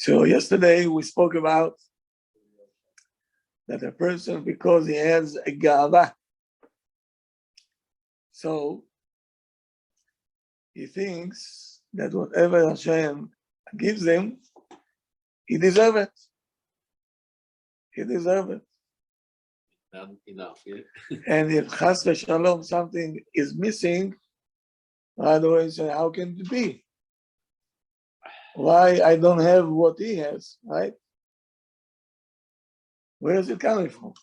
So yesterday we spoke about that a person, because he has a gava, so he thinks that whatever Hashem gives him, he deserves it. He deserves it. Not enough, yeah. And if chas v'shalom something is missing, right away say, how can it be? Why I don't have what he has, right? Where is it coming from?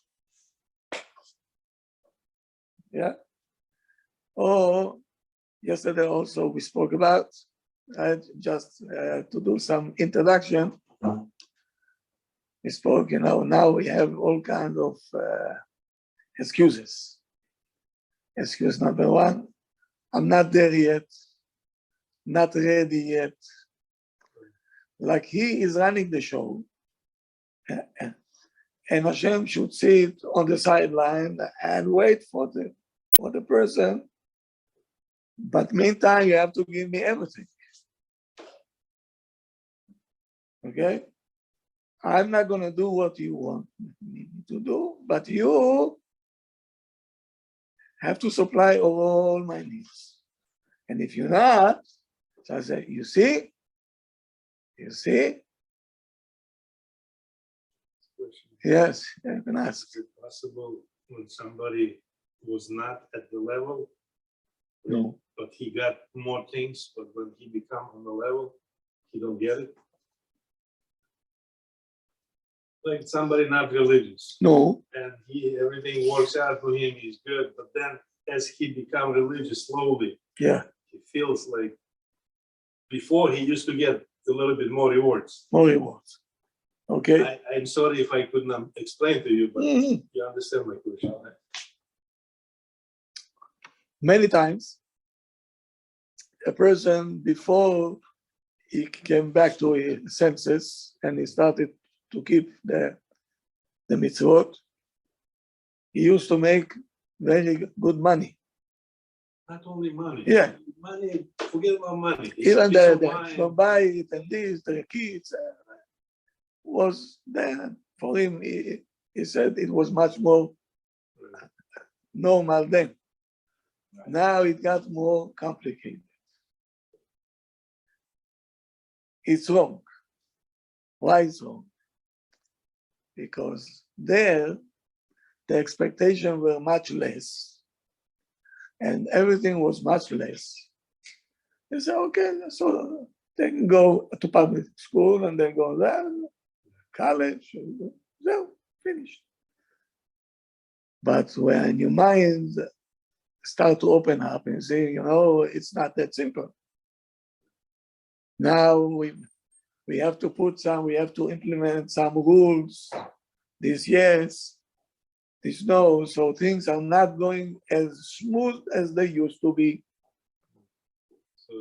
Yeah. Or yesterday also we spoke about, right? Just to do some introduction. We spoke, now we have all kinds of excuses. Excuse number one, I'm not there yet, not ready yet. Like he is running the show, and Hashem should sit on the sideline and wait for the person. But meantime, you have to give me everything. Okay? I'm not going to do what you want me to do, but you have to supply all my needs. And if you're not, so I say, you see? Yes, you can ask. Is it possible when somebody was not at the level, No. but he got more things, but when he become on the level, he don't get it? Like somebody not religious, No. and everything works out for him, he's good, but then as he become religious slowly, Yeah. he feels like before he used to get a little bit more rewards. More rewards. Okay. I'm sorry if I couldn't explain to you, but Mhm. you understand my question. Many times, a person, before he came back to his senses and he started to keep the mitzvot, he used to make very good money. Not only money. Yeah. Money, forget about money. It's Even peace of the mind. from buy it and this, the kids was there for him. He said it was much more normal then. Now it got more complicated. It's wrong. Why it's wrong? Because there, the expectations were much less, and everything was much less. They say, okay, so they can go to public school and they go there, college, so finished. But when your mind start to open up and say, it's not that simple. Now we have to we have to implement some rules, this yes, this no, so things are not going as smooth as they used to be. So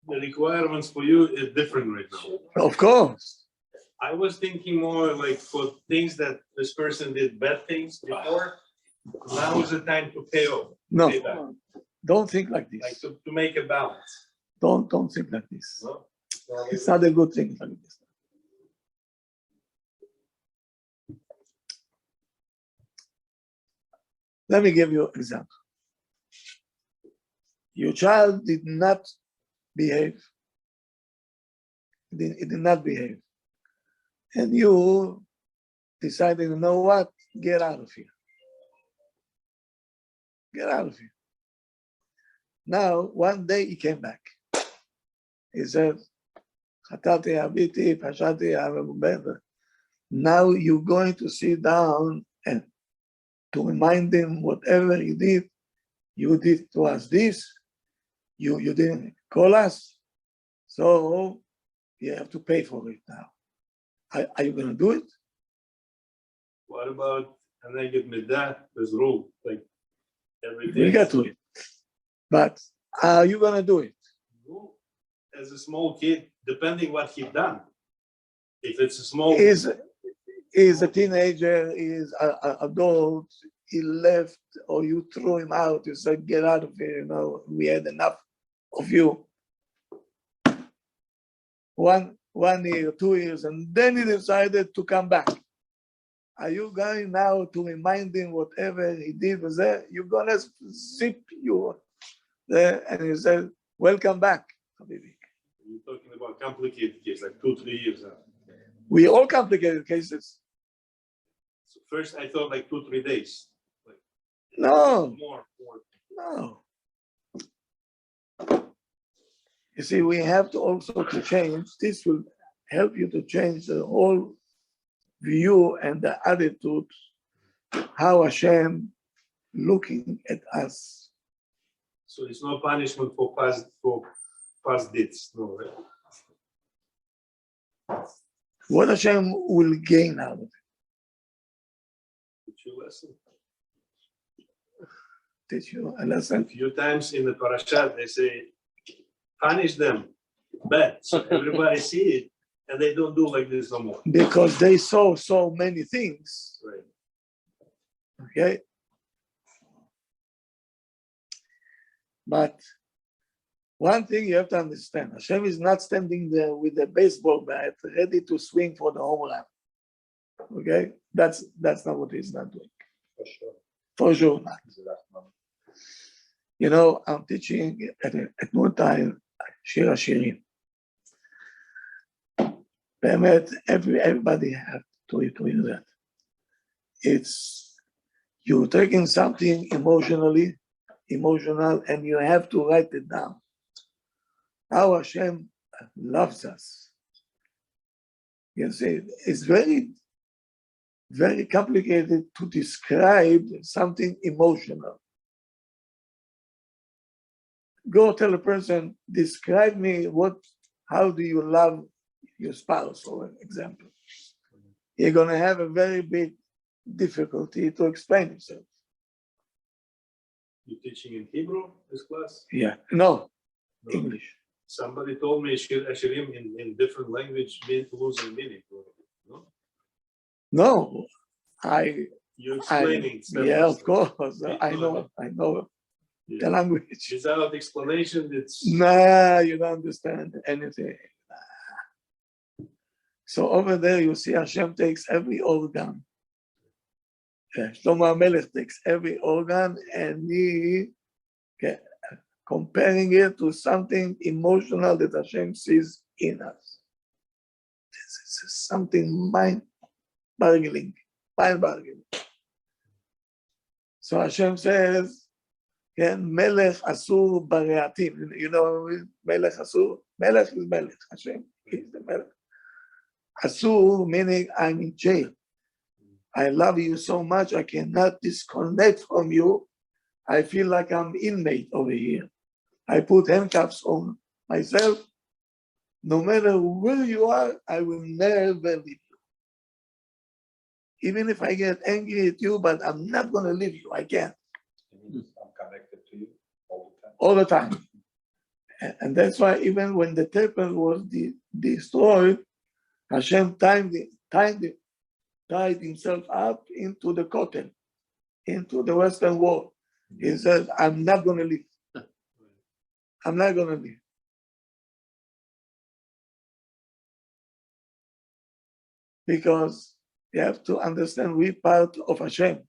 the requirements for you is different right now. Of course. I was thinking more like for things that this person did bad things before, now is the time to pay off. No, Pay back. don't think like this. Like to make a balance. Don't think like this. No? It's not a good thing like this. Let me give you an example. Your child did not behave. It did not behave. And you decided, you know what? Get out of here. Get out of here. Now, one day he came back. He said, "Chatati habiti, pashati habiti." Now you're going to sit down and to remind him whatever he did, you did to us this, you didn't call us, so you have to pay for it now. Are you going to do it? What about and I get midah with rule like everything? We'll get to it. But are you going to do it? As a small kid, depending what he done. If it's a small Is a teenager, is an adult, he left or you threw him out, you said, get out of here, we had enough of you. one year, 2 years, and then he decided to come back. Are you going now to remind him whatever he did was there? You're gonna zip you there, and he said, "Welcome back, Habibi." You're talking about complicated case, like 2-3 years. We all complicated cases. So first, I thought like 2-3 days. Like No, more. no. You see, we have to also to change. This will help you to change the whole view and the attitude, how Hashem looking at us. So it's no punishment for past deeds, no, right? What Hashem will gain out of it. Teach you a lesson. Teach you a lesson. A few times in the parashat, they say, punish them bad, so everybody see it, and they don't do like this no more. Because they saw so many things. Right. Okay. But one thing you have to understand, Hashem is not standing there with a baseball bat ready to swing for the home run. Okay? That's not what he's not doing. For sure. For sure not. You know, I'm teaching at one time Shir HaShirim. באמת, everybody have to hear that. It's, you're taking something emotional, and you have to write it down. How Hashem loves us. You see, it's very, very complicated to describe something emotional. Go tell a person, describe me how do you love your spouse, for example. You're gonna have a very big difficulty to explain yourself. You teaching in Hebrew, this class? Yeah, no, No. English. Somebody told me Shir HaShirim in different language means losing meaning. No? No, You're explaining. step yeah, by of step. course, Me I too. know the Yeah. language. Without explanation, it's Nah, you don't understand anything. So over there, you see Hashem takes every organ. Shlomo HaMelech takes every organ and he comparing it to something emotional that Hashem sees in us. This is something mind-boggling. So Hashem says, Melech Asur Bareatim. You know, Melech Asur? Melech is Melech. Hashem is the Melech. Asur meaning I'm in jail. I love you so much, I cannot disconnect from you. I feel like I'm inmate over here. I put handcuffs on myself. No matter where you are, I will never leave you. Even if I get angry at you, but I'm not going to leave you. I can't. I'm connected to you all the time. All the time. And that's why even when the temple was destroyed, Hashem tied himself up into the Kotel, into the Western Wall. He said, I'm not going to leave. I'm not going to leave. Because you have to understand we're part of Hashem.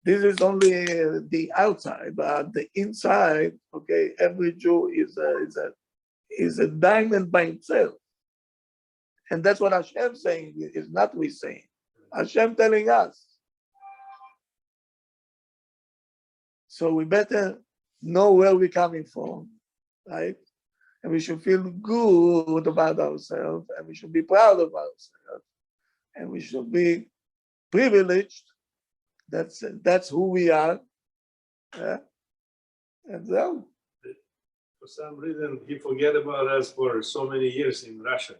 This is only the outside, but the inside, okay, every Jew is a diamond by itself. And that's what Hashem saying, is not we saying. Hashem telling us. So we better know where we're coming from, right? And we should feel good about ourselves, and we should be proud of ourselves, and we should be privileged. That's who we are. Yeah? And so, for some reason he forget about us for so many years in Russia.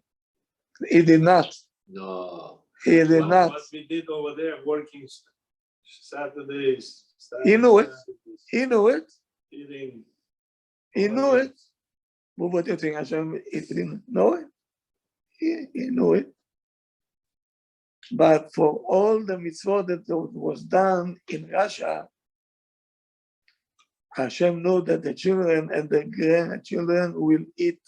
he did not. No. He did not. What we did over there, working Saturdays. He knew it. He knew it. Eating. He knew it. But what do you think, Hashem, he didn't know it? He knew it. But for all the mitzvot that was done in Russia, Hashem knew that the children and the grandchildren will eat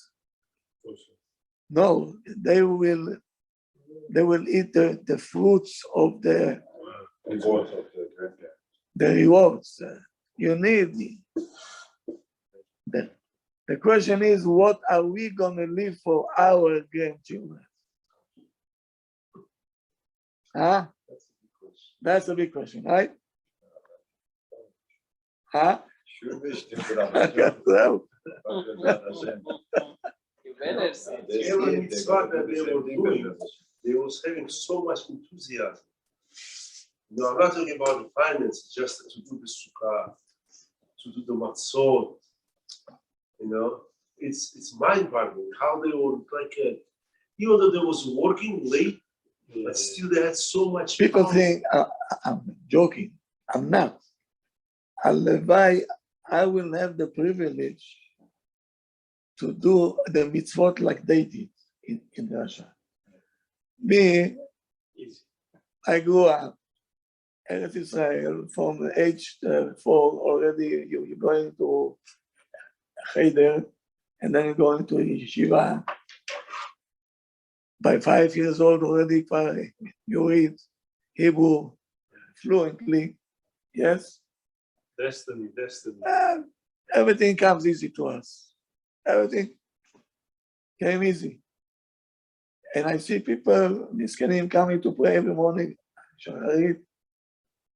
No, they will eat the fruits of the Reward of the grandparents. the rewards. You need the question is, what are we gonna leave for our grandchildren? Huh? That's a big question, right? Huh? Sure wish to put up a job, So, but without Hashem. You better see. They see Every it, they mitzvah gotta that do they the were same thing doing, with Hashem. they was having so much enthusiasm. No, I'm not talking about the finance, just to do the sukkah, to do the matzot. You know, it's mind-boggling how they were like, even though they was working late, but still they had so much. people power. think I'm joking. I'm not. Hallelujah, I will have the privilege to do the mitzvot like they did in Russia. Me, I grew up Eretz Israel from age 4 already. You're going to Cheder, and then you're going to yeshiva. By 5 years old already, you read Hebrew fluently. Yes, Destiny. everything comes easy to us. Everything came easy. And I see people, Miskanim, coming to pray every morning.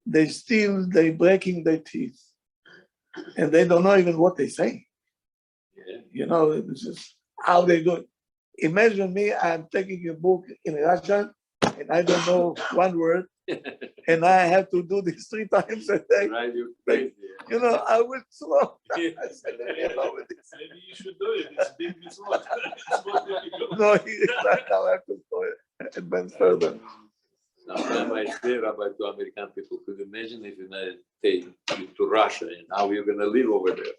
They breaking their teeth. And they don't know even what they say. Yeah. You know, this is how they do it. Imagine me, I'm taking a book in Russian, and I don't know one word, and I have to do this 3 times a day. Right, you crazy. You know, I will slow. Yeah. I said, "Let me alone with this." Maybe you should do it. It's big mitzvot. It's more difficult. No, now I have to go advance further. Sometimes I say, Rabbi, to American people, could you imagine if United States you to Russia and how you're gonna live over there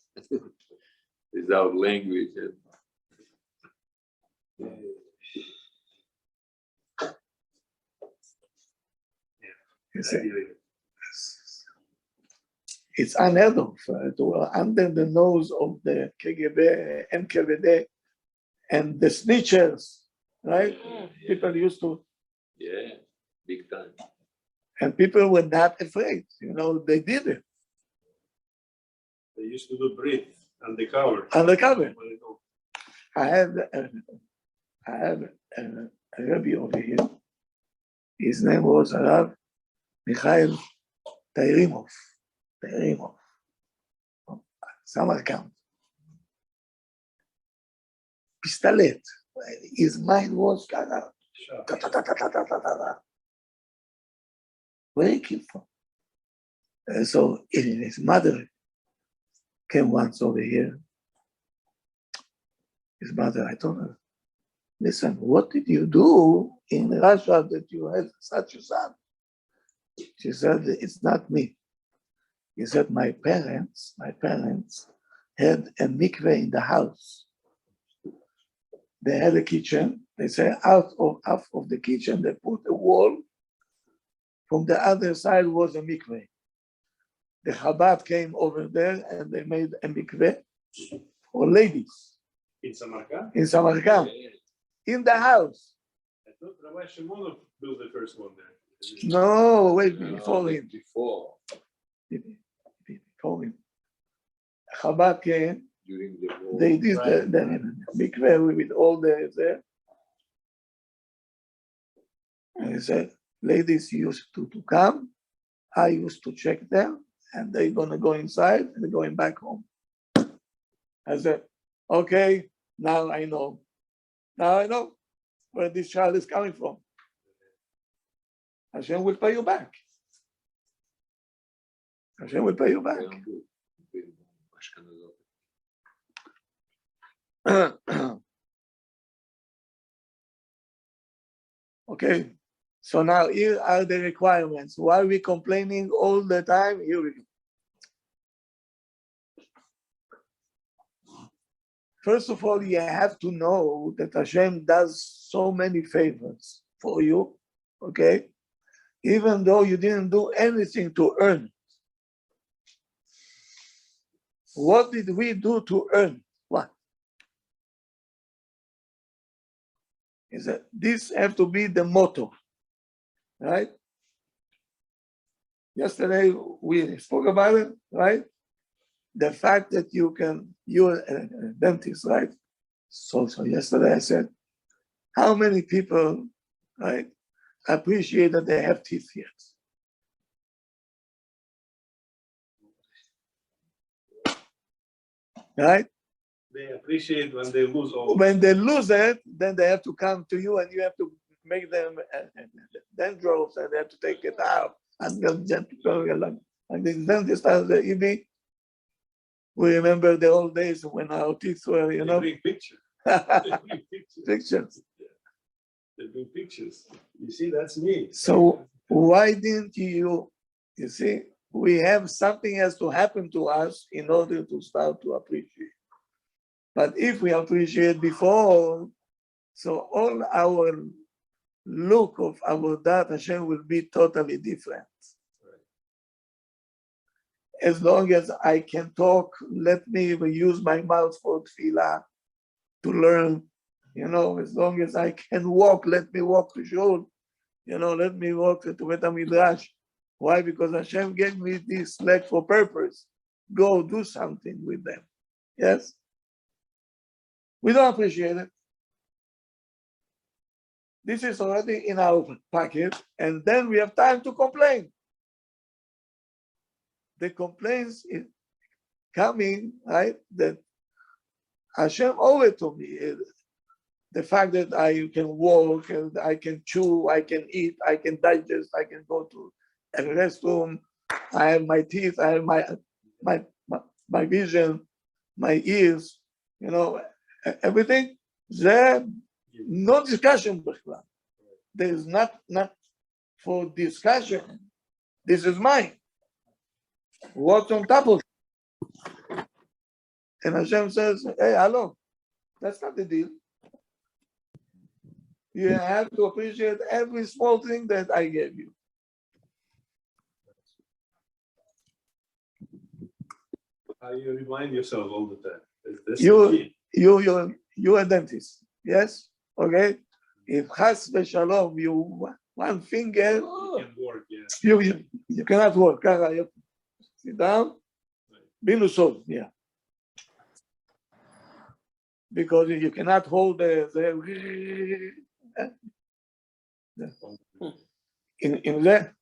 without language and You see, it's unheard of to under the nose of the KGB, NKVD, and the snitchers, right? People used to, yeah, big time. and people were not afraid. You know, they did it They used to do breathe undercover. undercover. I have a Rebbe over here. His name was Rav Mikhail Tairimov from Samarkand. Pistolet. His mind was kind of very careful. So his mother came once over here. His mother, I told her, listen, what did you do in Russia that you had such a son? She said, it's not me. He said, my parents had a mikveh in the house. They had a kitchen. They say out of the kitchen, they put a wall. From the other side was a mikveh. The Chabad came over there and they made a mikveh for ladies In Samarkand? in Samarkand, in the house. I thought Rabbi Shimonov built the first one there. No, wait, before him. Before, Before him. Chabad came, during the war. they did the mikveh with all the. And he said, ladies used to come, I used to check them, and they're gonna go inside and they're going back home. I said, okay, now I know. Now I know where this child is coming from. Hashem will pay you back. Hashem will pay you back. Okay, so now here are the requirements. Why are we complaining all the time? Here we go. First of all, you have to know that Hashem does so many favors for you, okay? Even though you didn't do anything to earn it. What did we do to earn? What? Is that this have to be the motto, right? Yesterday we spoke about it, right? The fact that you're a dentist, right? So yesterday I said, how many people, right, appreciate that they have teeth yet? Right? They appreciate when they lose all. When they lose it, then they have to come to you and you have to make them dendrils and they have to take it out. And the dentist has the EB. We remember the old days when our teeth were, They bring pictures. They bring pictures. pictures. They bring pictures. You see, that's me. So why didn't you see, we have something has to happen to us in order to start to appreciate. But if we appreciate before, so all our look of our Dat Hashem will be totally different. As long as I can talk, let me use my mouth for tefillah to learn. You know, as long as I can walk, let me walk to shul. You know, let me walk to Bet HaMidrash. Why? Because Hashem gave me this leg for purpose. Go do something with them. Yes? We don't appreciate it. This is already in our pocket, and then we have time to complain. The complaints is coming, right? That Hashem always told me the fact that I can walk and I can chew, I can eat, I can digest, I can go to a restroom, I have my teeth, I have my vision, my ears, you know, everything. There, no discussion. There is not for discussion. This is mine. What's on top of it? And Hashem says, hey, hello, that's not the deal. You have to appreciate every small thing that I gave you. How you remind yourself all the time. That's You- the key. You're a dentist, yes? Okay? If Chas v'shalom, you one finger, You can work, yeah. you cannot work. Kara, you sit down, binusol, yeah. Because you cannot hold in there.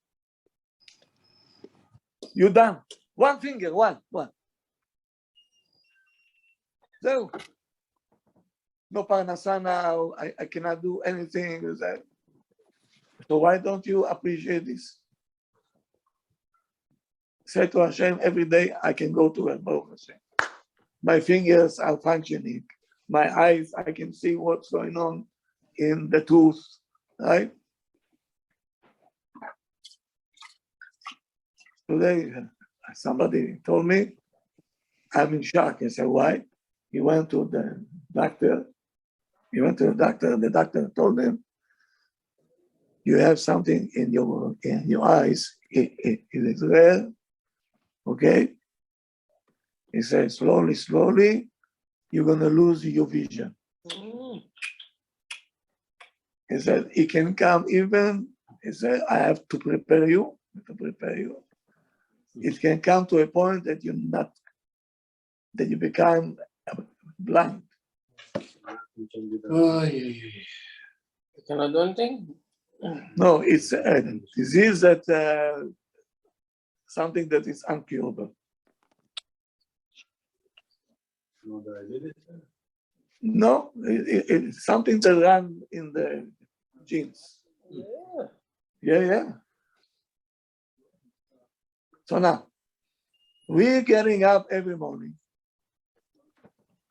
You're done. One finger, one. So, no parnasa now, I cannot do anything. So why don't you appreciate this? Say to Hashem every day, I can go to a Baruch Hashem. My fingers are functioning. My eyes, I can see what's going on in the tooth, right? Today, somebody told me, I'm in shock. I said, why? He went to the doctor. The doctor told him, you have something in your eyes. It is rare, okay? He said, slowly, you're gonna lose your vision. He said, it can come even, he said, I have to prepare you. It can come to a point that you become blind. You can do that. Oh, you cannot do anything? No, it's a disease that something that is uncurable. You know that I did it? No, it's something that runs in the genes. Yeah. So now, we're getting up every morning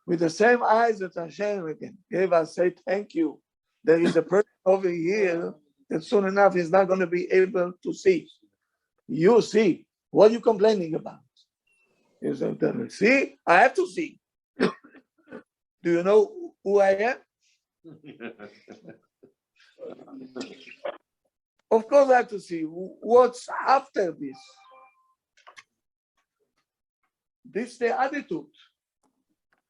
with the same eyes that Hashem gave us, say thank you. There is a person over here that soon enough is not going to be able to see. You see. What are you complaining about? You say, see, I have to see. Do you know who I am? Of course I have to see. What's after this? This is the attitude.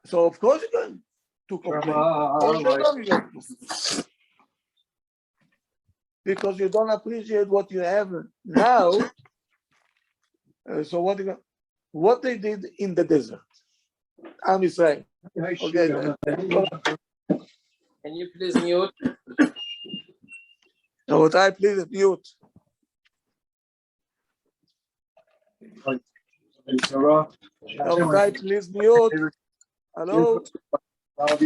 So of course you're going to complain. because you don't appreciate what you have now. So what they did in the desert, Am Yisrael. Okay. Can you please mute? רבותיי, please mute. רבותיי, please mute. Hello? Hello?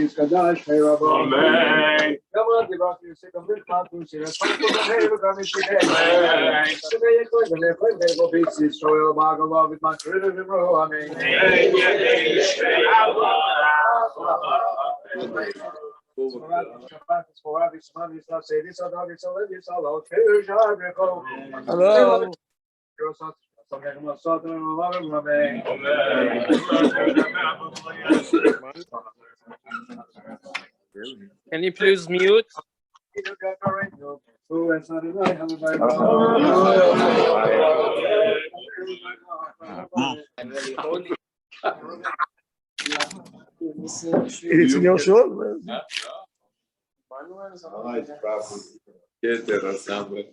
Can you please mute? It's in your show? Кетера самбра.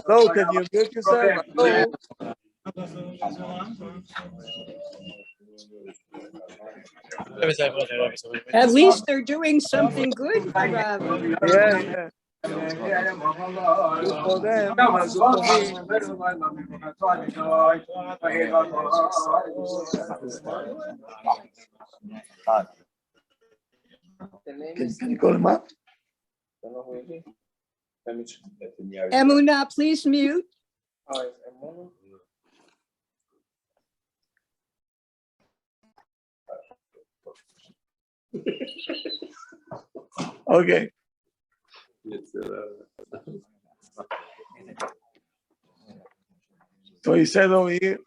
No, can you mute yourself? Hello? At least they're doing something good, Rav. Yeah. Good for them, but good for me. Can you call him up? Emunah, please mute. Okay. So he said over here,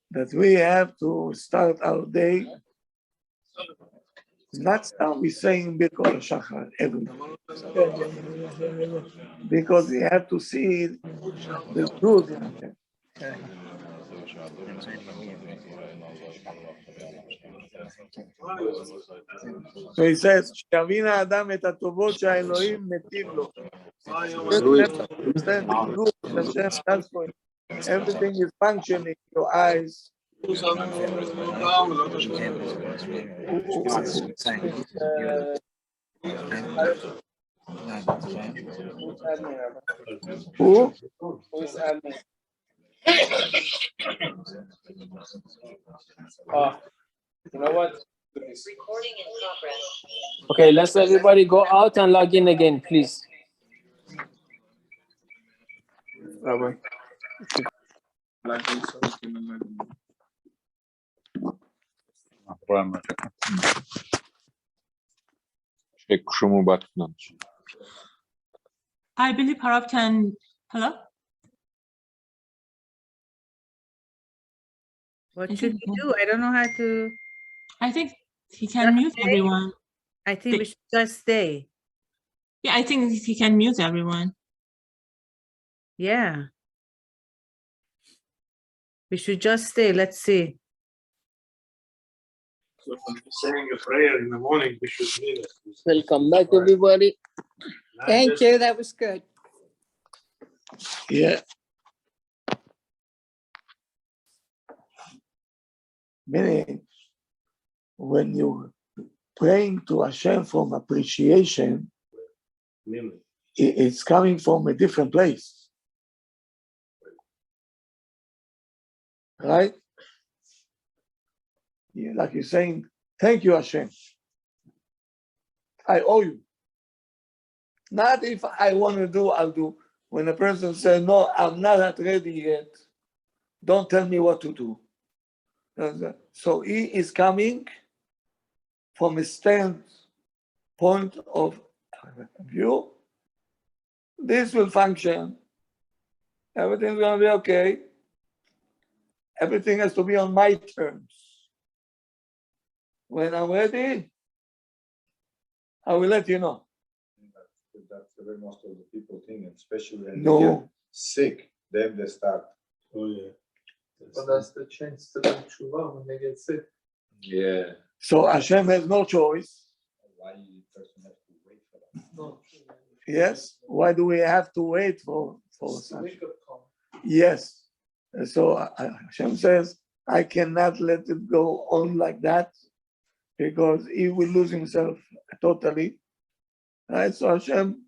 that we have to start our day, not start with saying Birkot HaShachar every day. Because we have to see the good in it. So he says, שיבין האדם את הטובות שהאלוהים מטיב לו. Understand the good that Hashem does for him. Everything is functioning, your eyes. Who? Who's admin? Oh, you know what? Recording in progress. Okay, let's everybody go out and log in again, please. Bye-bye. I believe Harav can. Hello? What should we do? I don't know how to. I think he can mute everyone. I think we should just stay. Yeah, I think he can mute everyone. Yeah. We should just stay. Let's see. So saying a prayer in the morning, we should mean it. Welcome back, everybody. Thank you, that was good. Yeah. Meaning, when you're praying to Hashem from appreciation, it's coming from a different place. Right? Like you're saying, thank you, Hashem. I owe you. Not if I want to do, I'll do. When a person says, no, I'm not ready yet, don't tell me what to do. So he is coming from a standpoint of view. This will function. Everything's going to be okay. Everything has to be on my terms. When I'm ready, I will let you know. That's the way most of the people think, especially when No. sick, then they start. Oh, yeah. But that's the chance to do tshuva when they get sick. Yeah. So Hashem has no choice. Why the person has to wait for that? Yes. Why do we have to wait for such? Yes. And so Hashem says, I cannot let it go on like that because he will lose himself totally. Right? So Hashem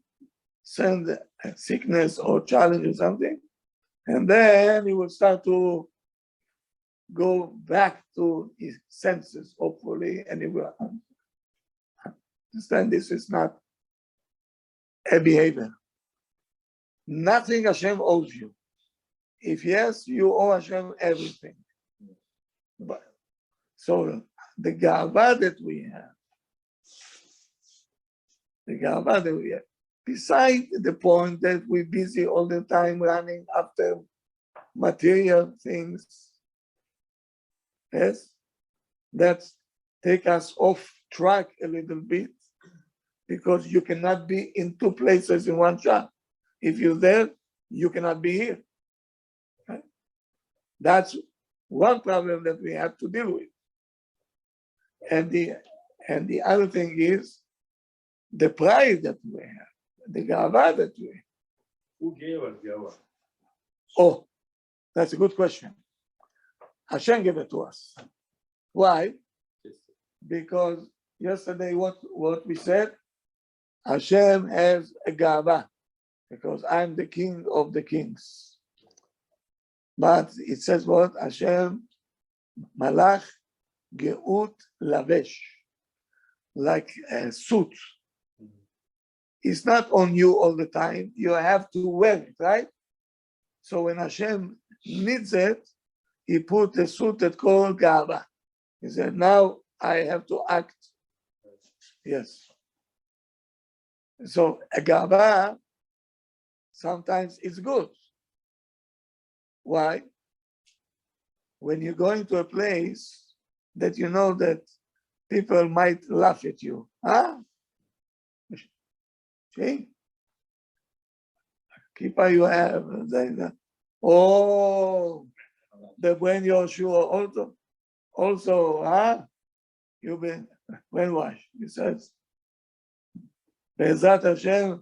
send a sickness or challenge or something, and then he will start to go back to his senses, hopefully, and he will understand this is not a behavior. Nothing Hashem owes you. If yes, you owe Hashem everything. But so the gava that we have, beside the point that we're busy all the time running after material things, yes, that take us off track a little bit because you cannot be in two places in one shot. If you're there, you cannot be here. Right? That's one problem that we have to deal with. And the other thing is the pride that we have, the gava that we have. Who gave us Gava? Oh, that's a good question. Hashem gave it to us. Why? Because yesterday what we said, Hashem has a gava, because I'm the king of the kings. But it says what? Hashem malach geut lavesh, like a suit. It's not on you all the time. You have to wear it, right? So when Hashem needs it, he put a suit that called gava. He said, now I have to act. Yes. So a gava sometimes is good. Why? When you go into a place that you know that people might laugh at you. Huh? See? Kippah you have. Oh, the Buen Yoshua also, huh? You've been brainwashed. He says, Be'ezat Hashem,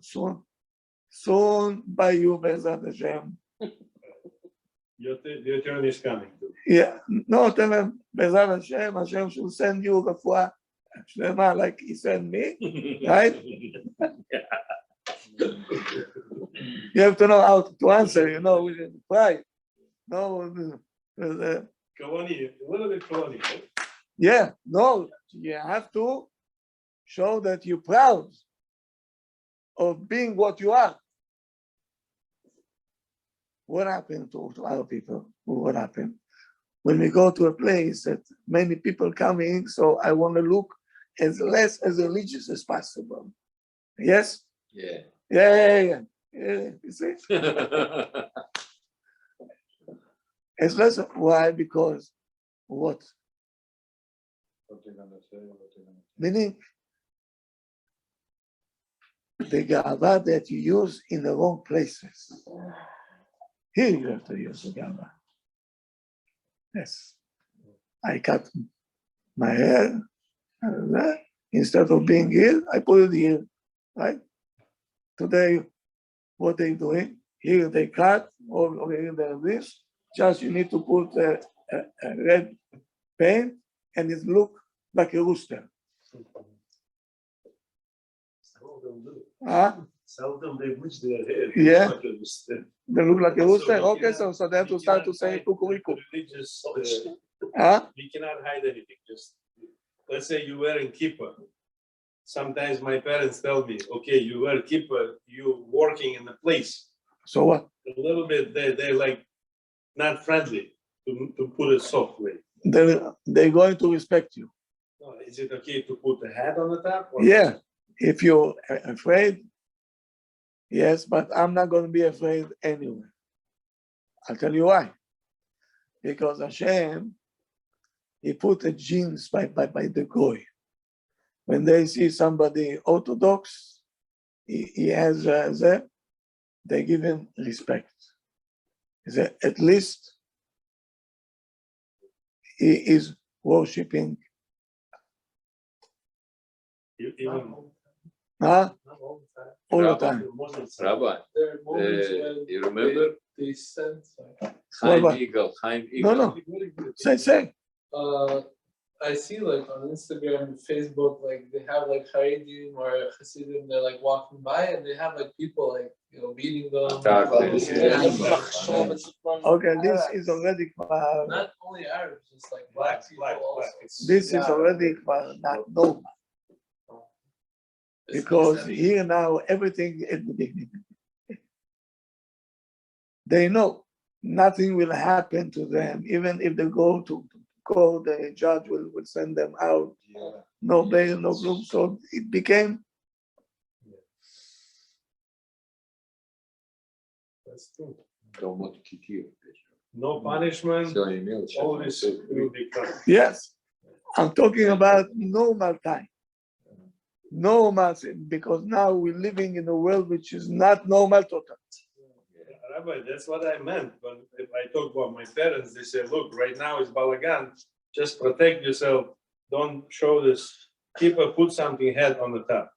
soon by you, Be'ezat Hashem. Your turn is coming too. Yeah, no, tell him, Be'ezat Hashem, Hashem should send you refuah shlema like he sent me, right? You have to know how to answer, with pride. No, Kavani, a little bit Kavani. Right? yeah, no, you have to show that you're proud of being what you are. What happened to other people? What happened? When we go to a place that many people coming, so I want to look as less as religious as possible. Yes? Yeah. Yeah. You see? It's less. Why? Because what? What they're gonna say, what they're gonna Meaning the gava that you use in the wrong places. Here you have to use the gava. Yes. I cut my hair. Instead of being here, I put it here. Right? Today, what they doing? Here they cut, or here they have this. Just you need to put a red paint and it look like a rooster. Some of them do. Huh? Some of them, they bleach their hair. Yeah. Like a rooster. They look like a rooster? So we Okay, cannot- so they have to we start to cannot say hide kukuriku. Religious, Huh? we cannot hide anything. Just let's say you're wearing kippah. Sometimes my parents tell me, okay, you wear kippah, you working in the place. So what? A little bit, they're like not friendly to put it softly. They're going to respect you. No, is it okay to put the hat on the top? or- Yeah, if you're afraid, yes, but I'm not going to be afraid anyway. I'll tell you why. Because Hashem, he put the genes by the goy. When they see somebody orthodox, he has they give him respect. He said, at least he is worshiping. Even Huh? not all the time. All the Rabbi. time. Muslims. Rabbi, There are moments when you remember they send. Chaim Rabbi. Eagle, Chaim No, Eagle? no. Say. I see like on Instagram and Facebook, like they have like Haredim or Hasidim, they're like walking by and they have like people like, you know, beating them. Tartars, Yeah. Okay, this is already Not only Arabs, just like Black, people black, also. black. It's- this is already not normal. It's Because exception. here now everything at the beginning. They know nothing will happen to them, even if they go to court, the judge will send them out. No bail, no group. So it became That's true. Домот Китир. No punishment, Все имел. always will be come. yes. I'm talking about normal time. Normal, because now we're living in a world which is not normal total. Rabbi, that's what I meant. When if I talk about my parents, they say, look, right now it's balagan. Just protect yourself. Don't show this. Put something head on the top.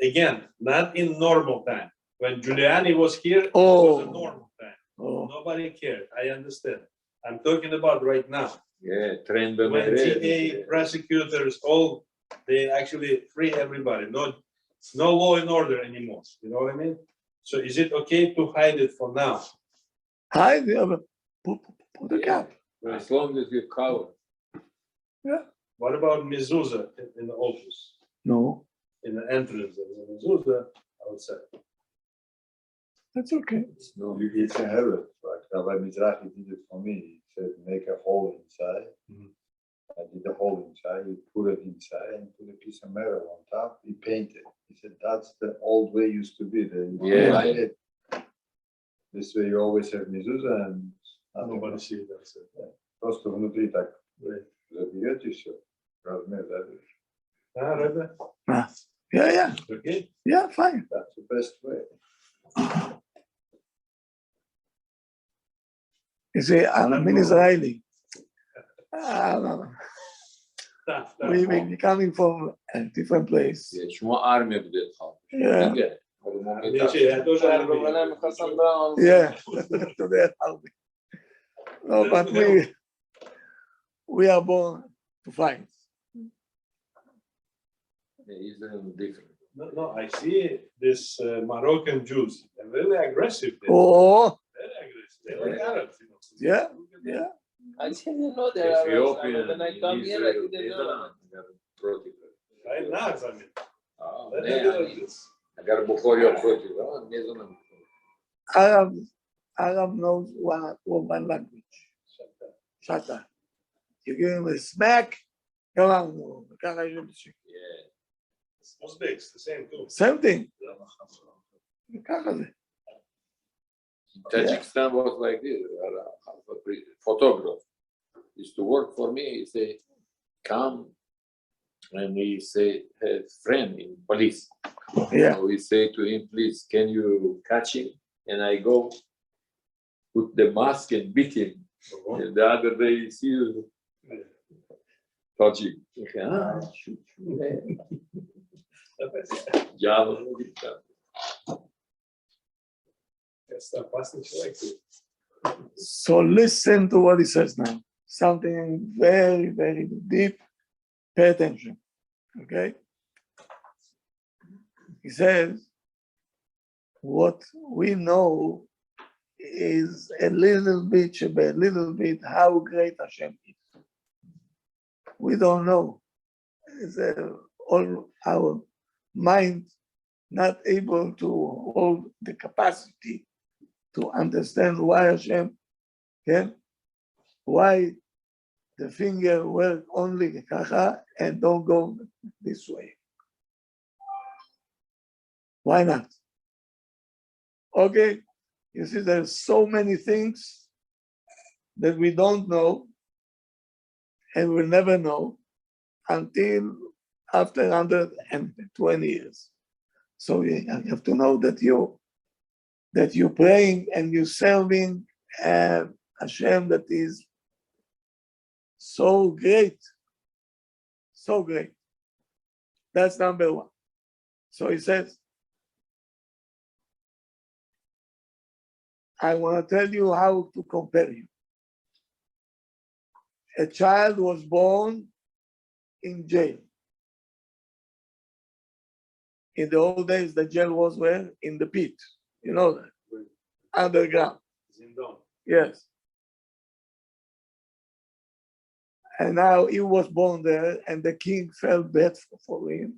Again, not in normal time. When Giuliani was here, it was a normal time. Oh, Nobody cared. I understand. I'm talking about right now. Yeah, trend When DA, prosecutors, all, they actually free everybody. No law and order anymore. You know what I mean? So is it okay to hide it for now? hi, put a cap. As long as you cover. What about mezuzah in the office, No, in the entrance? There's a mezuzah outside. that's okay. No. You can have it, like Rabbi Mizrahi did it for me. He said, make a hole inside. Mhm. I did a hole inside, he put it inside and put a piece of metal on top, he painted. He said, that's the old way used to be. Yeah. Light it. This way you always have mezuzah and Nobody sees that. So. просто внутри так забьет и все. Размер забьешь. Rabbi? Yeah, Okay? yeah, fine. That's the best way. You see, I'm an Israeli. Tough. We coming from a different place. שמו ארמיה בדרך כלל. Yeah. Я тоже армия. Yeah, to the army. No, but we are born to fight. Israel different. No, I see this Moroccan Jews. They're really aggressive. Oh, Very aggressive. They're like Arabs. You know. yeah, yeah. I didn't know there are Arabs. I mean, when I come here, I didn't know. против. Right now, I mean. Не, אני אגר בוחורי против, не знам. Arab knows one language. Shata. You give him a smack, come on. Uzbeks, the same too. Same thing. ככה זה. Tajikistan was like this. Photographer used to work for me. He say, come, and he say, have friend in police. Yeah. So we say to him, please, can you catch him? And I go put the mask and beat him. And the other day, he see you Tajik. Shoot. Java. So listen to what he says now. Something very, very deep. Pay attention. Okay? He says, what we know is a little bit how great Hashem is. We don't know. It's all our mind not able to hold the capacity to understand why Hashem, why the finger work only kacha and don't go this way. Why not? Okay, you see, there's so many things that we don't know and will never know until after 120 years. So you have to know that you're praying and you're serving and Hashem that is so great, so great. That's number one. So he says, I want to tell you how to compare you. A child was born in jail. In the old days, the jail was where? In the pit. You know that? Underground. Zindon. Yes. And now he was born there, and the king felt bad for him,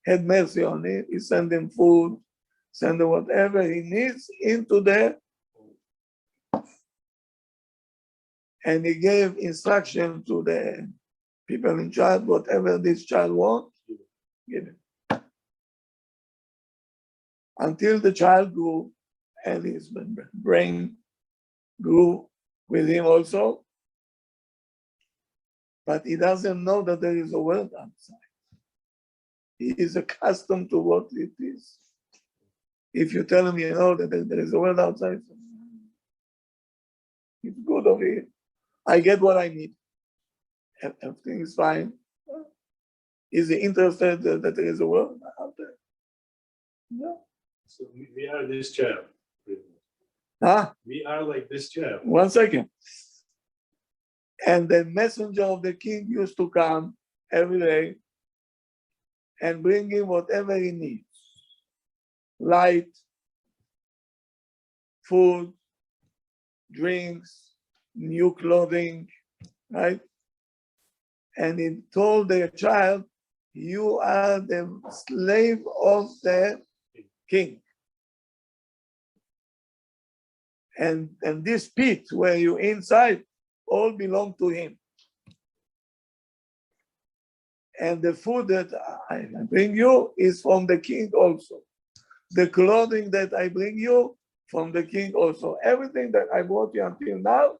had mercy on him. He sent him food, sent him whatever he needs into there. And he gave instruction to the people in charge, whatever this child wants, give him. Until the child grew, and his brain grew with him also. But he doesn't know that there is a world outside. He is accustomed to what it is. If you tell him, you know, that there is a world outside, it's good over here. I get what I need. Everything is fine. Is he interested that there is a world out there? No. So we are this child. Huh? We are like this child. 1 second. And the messenger of the king used to come every day and bring him whatever he needs. Light, food, drinks, new clothing, right? And he told the child, you are the slave of the king. And this pit where you're inside all belong to him. And the food that I bring you is from the king also. The clothing that I bring you from the king also. Everything that I brought you until now,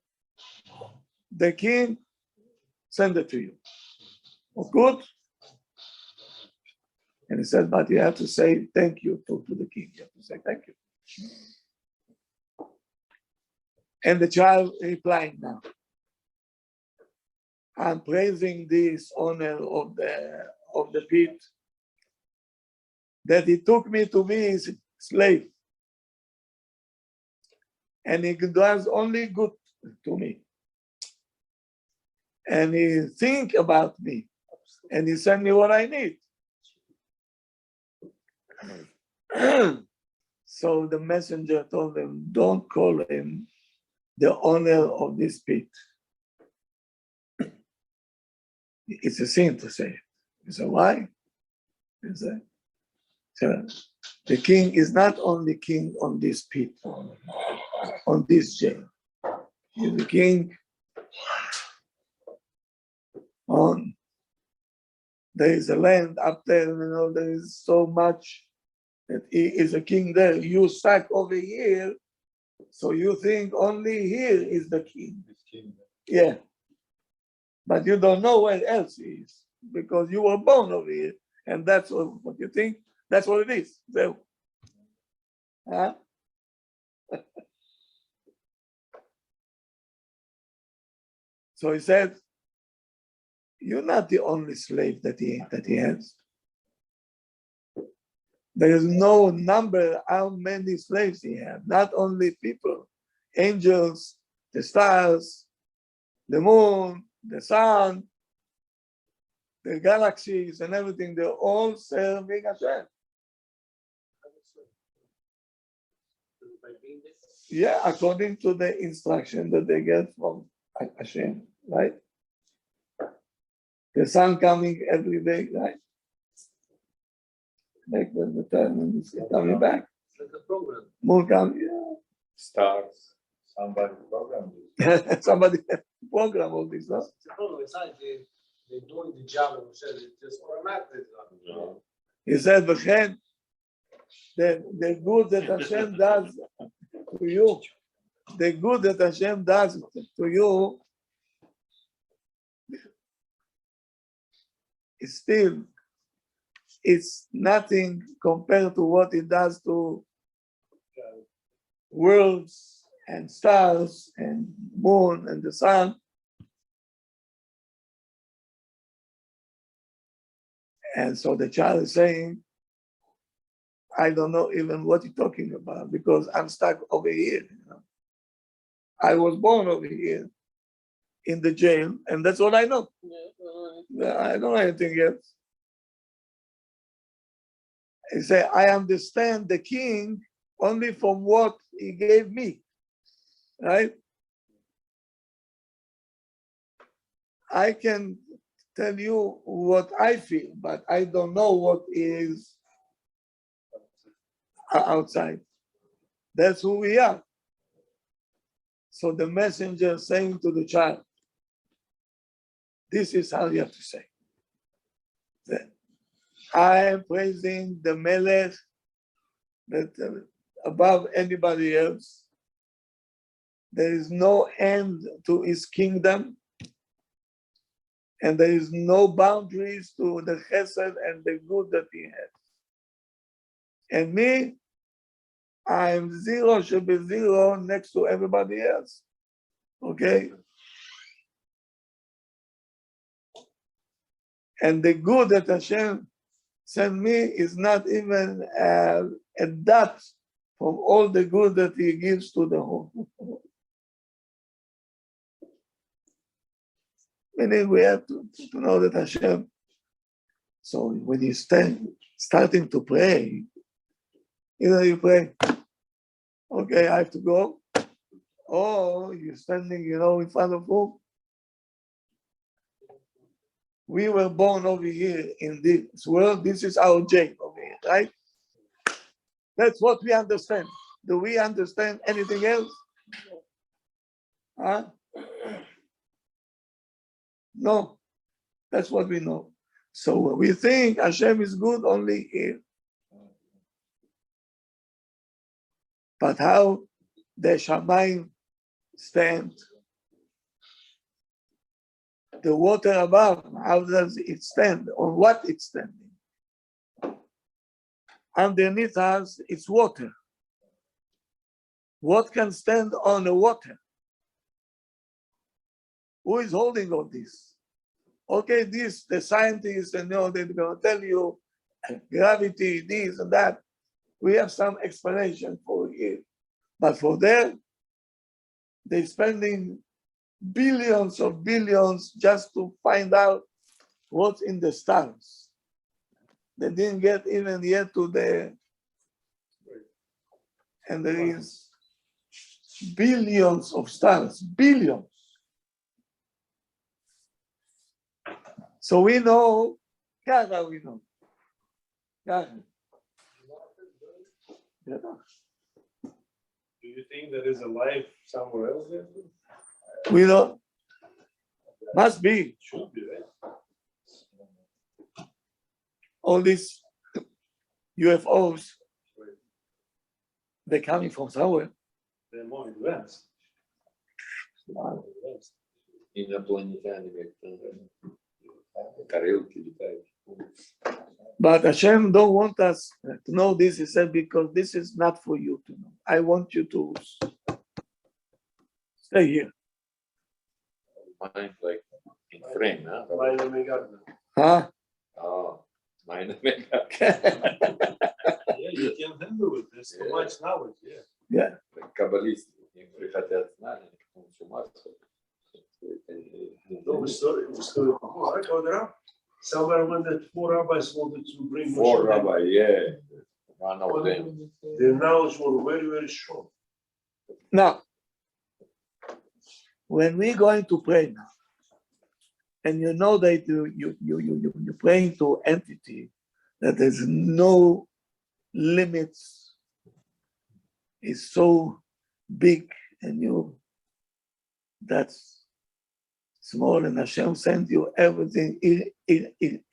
the king sent it to you. Good? And he said, but you have to say thank you to the king. You have to say thank you. And the child replying now, I'm praising this owner of the pit, that he took me to be his slave. And he does only good to me. And he think about me. And he sent me what I need. So the messenger told him, don't call him the owner of this pit. It's a sin to say it. You say, why? You say, so the king is not only king on this pit, on this jail. He's the king on, there is a land up there, you know, there is so much that he is a king there. You stuck over here, so you think only here is the king. Yeah. But you don't know where else he is, because you were born over here, and that's what you think, that's what it is. So, huh? So he said, you're not the only slave that he has. There is no number how many slaves he has, not only people, angels, the stars, the moon, the sun, the galaxies and everything, they're all serving Hashem. Yeah, according to the instruction that they get from Hashem, right? The sun coming every day, right? Make the time and it's coming back. Moon coming, yeah. Stars, somebody programmed it. Somebody program all this, no? They're doing the job of Hashem, they just automatically. He said, "V'chen, the good that Hashem does to you, the good that Hashem does to you, is still, it's nothing compared to what it does to worlds and stars and moon and the sun. And so the child is saying, I don't know even what you're talking about because I'm stuck over here. You know? I was born over here in the jail, and that's all I know. I don't know anything else. He said, I understand the king only from what he gave me, right? I can tell you what I feel, but I don't know what is outside. That's who we are. So the messenger saying to the child, this is how you have to say. I am praising the Melech that above anybody else. There is no end to his kingdom, and there is no boundaries to the chesed and the good that he has. And me, I am zero should be zero next to everybody else. Okay? And the good that Hashem sent me is not even a dot from all the good that he gives to the whole. Meaning we have to know that Hashem. So when you starting to pray, either you pray, okay, I have to go, or you're standing, in front of whom? We were born over here in this world. This is our jail over here, right? That's what we understand. Do we understand anything else? Huh? No. That's what we know. So we think Hashem is good only here. But how the Shamayim stand? The water above, how does it stand? On what it's standing? Underneath us, it's water. What can stand on the water? Who is holding all this? Okay, the scientists, they're going to tell you gravity, this and that. We have some explanation for it. But for them, they're spending billions of billions just to find out what's in the stars. They didn't get even yet to the, and there is billions of stars, billions. So we know, Kara we know. Kara. Yeah. Do you think there is a life somewhere else there? We don't. Must be. Should be, right? All these UFOs, they're coming from somewhere. They're more advanced. Инопланетяне, тарелки летают. But Hashem don't want us to know this, he said, because this is not for you to know. I want you to stay here. Mind like in frame, huh? Huh? Oh, mind makeup. Yeah, you can handle it. There's so much knowledge. Yeah. Yeah. Каббалисты, некоторые хотят знания, потом с ума сходят. No, we started somewhere when the four rabbis wanted to bring Four Moshe, rabbi, yeah, one of them. their knowledge was very, very strong. Now, when we're going to pray now, and you know that you're praying to entity that there's no limits, it's so big, and that's small, and Hashem sent you everything. He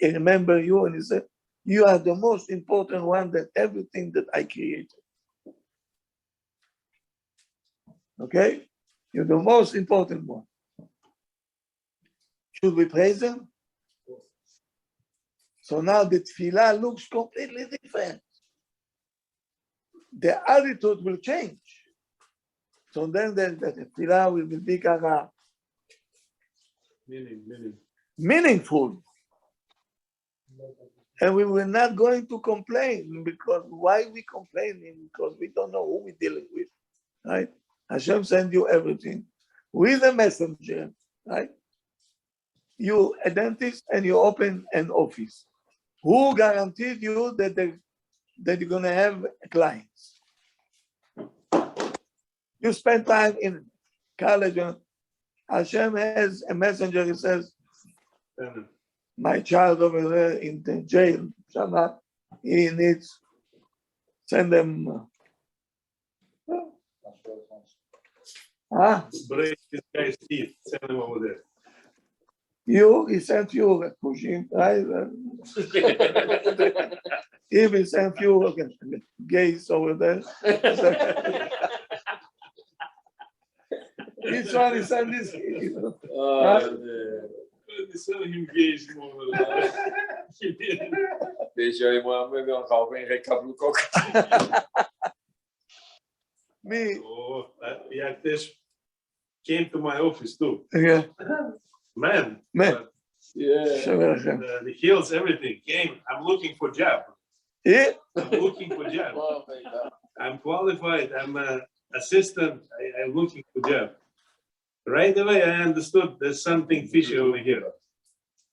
remember you, and he said, you are the most important one than everything that I created. Okay? You're the most important one. Should we praise him? So now the tefillah looks completely different. The attitude will change. So then the tefillah will be kara Meaning. meaningful. And we were not going to complain, because why we complaining? Because we don't know who we're dealing with, right? Hashem send you everything with a messenger, right? You a dentist and you open an office. Who guaranteed you that you're gonna have clients? You spend time in college. Hashem has a messenger. He says, my child over there in the jail, Shama, he needs, send them. Break this guy's teeth. Send him over there. He sent you a pushing, right? If he sent you gays over there. Which one he sent this? Send him gays more. Deixa eu ir, meu Calvin, recabou Me, Oh, Yaktesh came to my office too. yeah, Man. Man. but, Yeah. Shabbat Hashem. the heels, everything came. I'm looking for job. Yeah, I'm looking for job. I'm qualified. I'm an assistant. I'm looking for job. Right away, I understood there's something fishy over here.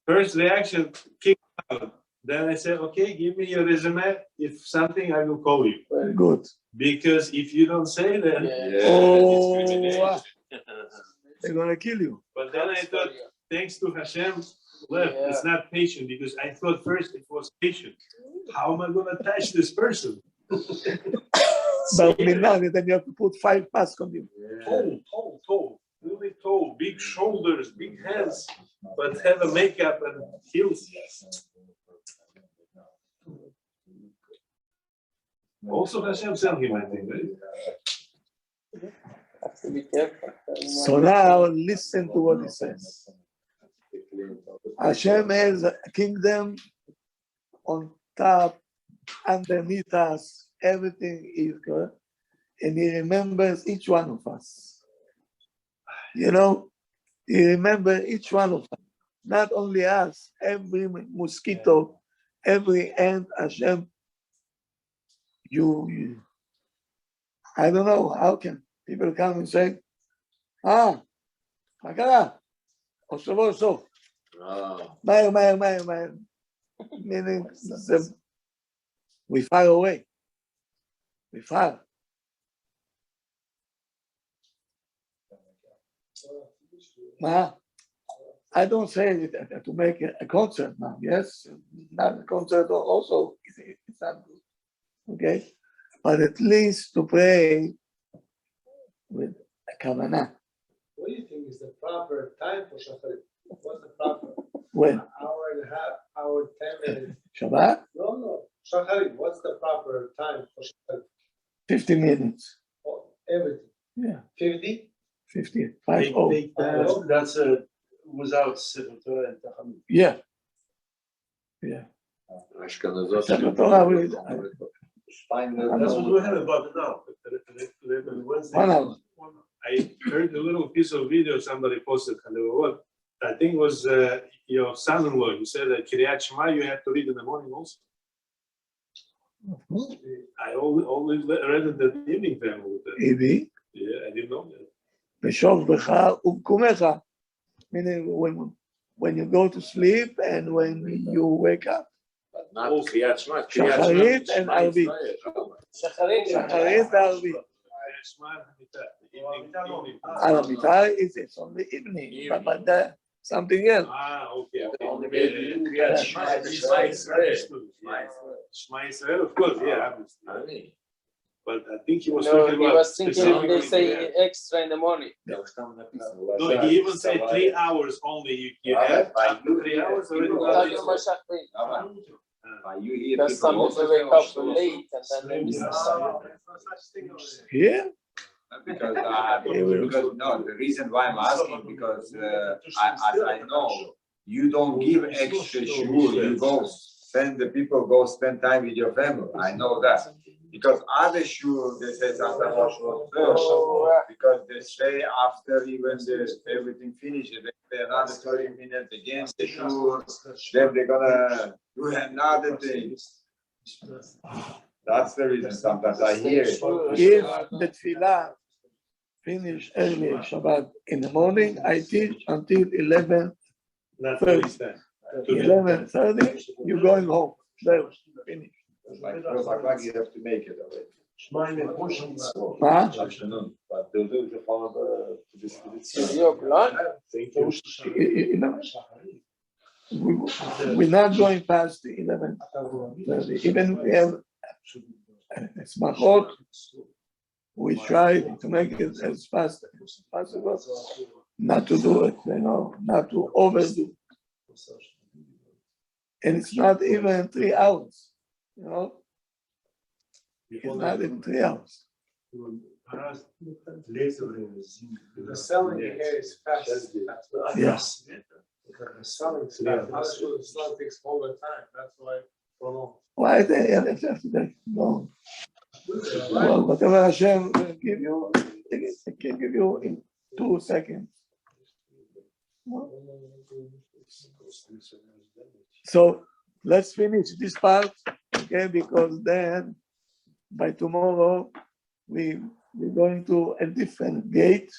First reaction, kick out. Then I said, okay, give me your resume. If something, I will call you. very good. Because if you don't say that, Oh, discrimination. they're gonna kill you. But then I thought, thanks to Hashem, left. It's not patient, because I thought first it was patient. How am I gonna touch this person? But now, then you have to put 5 masks on you. Tall, really tall, big shoulders, big hands, but have a makeup and heels. Also Hashem sent him, I think, right? So now listen to what he says. Hashem has a kingdom on top, underneath us, everything is good, and he remembers each one of us. You know, he remembers each one of us, not only us, every mosquito, every ant. Hashem, you I don't know how can people come and say, Hakara, so. Mayo. Meaning, we far away. We far. I don't say it to make a concert now. Yes, not a concert also. It's not good. Okay, but at least to pray with a kavanah. What do you think is the proper time for Shacharit? What's the proper? When? Hour and a half, hour, 10 minutes. Shabbat? No. Shacharit, what's the proper time for Shacharit? 50 minutes. Oh, everything. Yeah, 50? 50. 50. That's without Sefer Torah and Tachanun. Yeah. Ashkenazot. Sefer Torah, That's what we have about it now. Wednesday. 1 hour. I heard a little piece of video somebody posted, and they were what? I think it was your son-in-law. He said that Kiryat Shema you have to read in the morning also. I always read it at the evening time. Evi, Yeah, I didn't know that. B'shov b'cha u'b'kumecha. Meaning when you go to sleep and when you wake up. But not Kriyat Shema. Shacharit and Arvit. Shacharit. Shacharit Arvit. Alamita it's on the evening, but something else. Okay. Only Kriyat Shema. Shema Yisrael. Shema Yisrael, of course, yeah, obviously. But I think he was No, talking he about was thinking they specifically say Kriyat. extra in the morning. No, he even said 3 hours only you have. After 3 hours already. Talking about Shacharit. Because some people wake up late and then they miss the sun. Yeah? Because no, the reason why I'm asking, because as I know, you don't give extra shul, you go send the people go spend time with your family. I know that. Because other shul, they say Santa Rosh first, because they say after even everything finishes, they say another 30 minutes again, the shul, then they're gonna do another thing. That's the reason sometimes I hear it. If the tefillah finish early Shabbat in the morning, I teach until 11:30. Not to understand. 11:30, you're going home. There, finish. Like 12 o'clock, you have to make it already. Huh? Afternoon, but they'll do the follow We're not going past the 11:30. Even if we have smachot, we try to make it as fast as possible, not to do it, not to overdo. And it's not even 3 hours, It's not even 3 hours. The selling here is fast. Yes. The selling is fast. It's not takes all the time. That's why. Why they have to go? Well, whatever Hashem will give you, it can give you in 2 seconds. So let's finish this part, okay? Because then by tomorrow we're going to a different gate.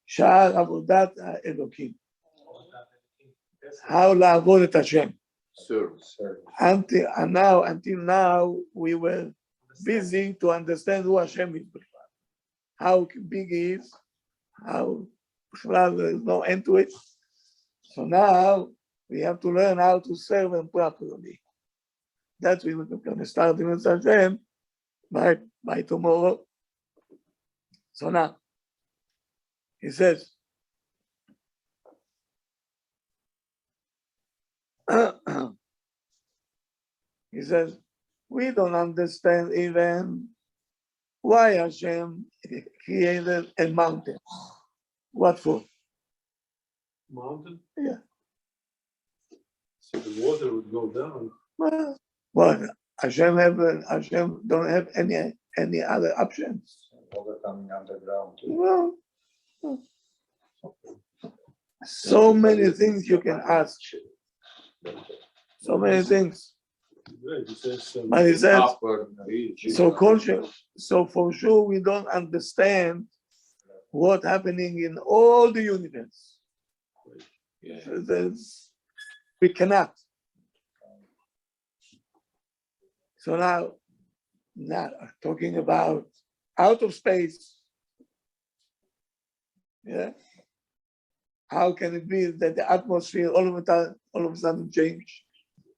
Sha'ar Avodat HaElokim. How לעבוד את Hashem. Until now, we were busy to understand who Hashem is, how big he is, how there is no end to it. So now we have to learn how to serve him properly. That's what we're going to start with Hashem by tomorrow. So now, he says, we don't understand even why Hashem created a mountain. What for? Mountain? Yeah. So the water would go down. Well, Hashem don't have any other options. Water coming underground. Well, so many things you can ask. So many things. But he says, so for sure we don't understand what's happening in all the universe. We cannot. So now talking about out of space. Yeah. How can it be that the atmosphere all of a sudden change?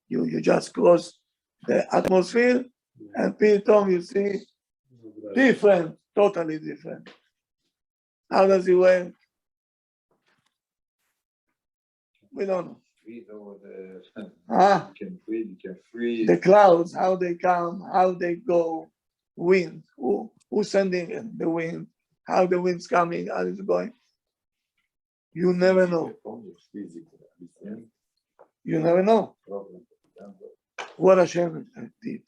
You just cross the atmosphere and you see different, totally different. How does it work? We don't know. Breathe over the, Ah, you can freeze. the clouds, how they come, how they go, wind, who's sending the wind, how the wind's coming, how it's going. You never know. You never know what Hashem did.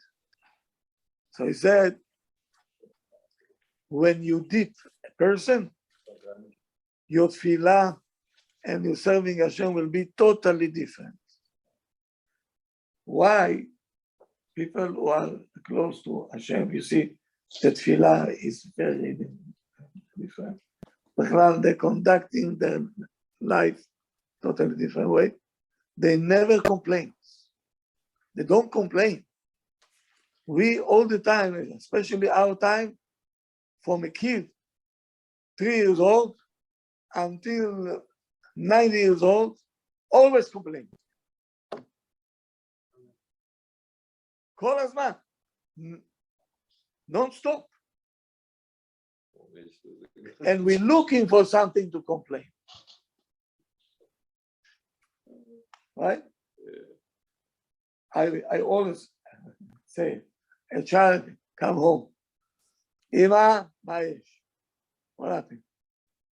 So he said, when you dip a person, your tefillah and your serving Hashem will be totally different. Why? People who are close to Hashem, you see, the tefillah is very different. They're conducting their life totally different way. They never complain. They don't complain. We all the time, especially our time, from a kid, 3 years old until 90 years old, always complain. Call us man, non-stop. And we're looking for something to complain. Right? I always say, a child come home. Ima, Maesh. What happened?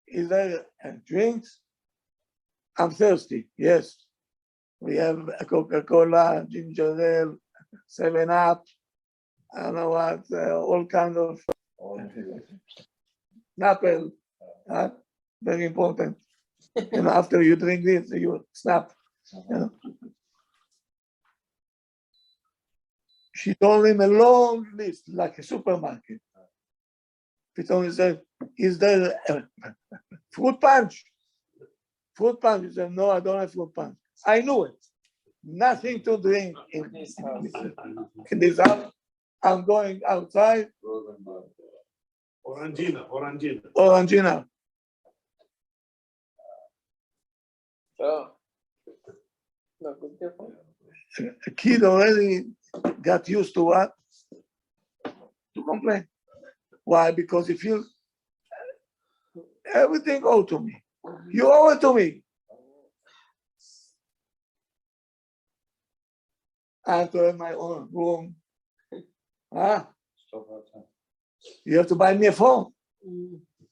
Is there drinks? I'm thirsty. Yes. We have a Coca-Cola, ginger ale, 7-Up. I don't know what, all kind of snapple, very important. You know, after you drink this, you snap. You know. She told him a long list, like a supermarket. Pitomi said, is there a fruit punch? Fruit punch. He said, no, I don't have fruit punch. I knew it. Nothing to drink in this house. I'm going outside. Orangina. Orangina. So, no good difference. A kid already got used to what? To complain. Why? Because he feels everything owed to me. You owe it to me. I have to have my own room. Huh? You have to buy me a phone.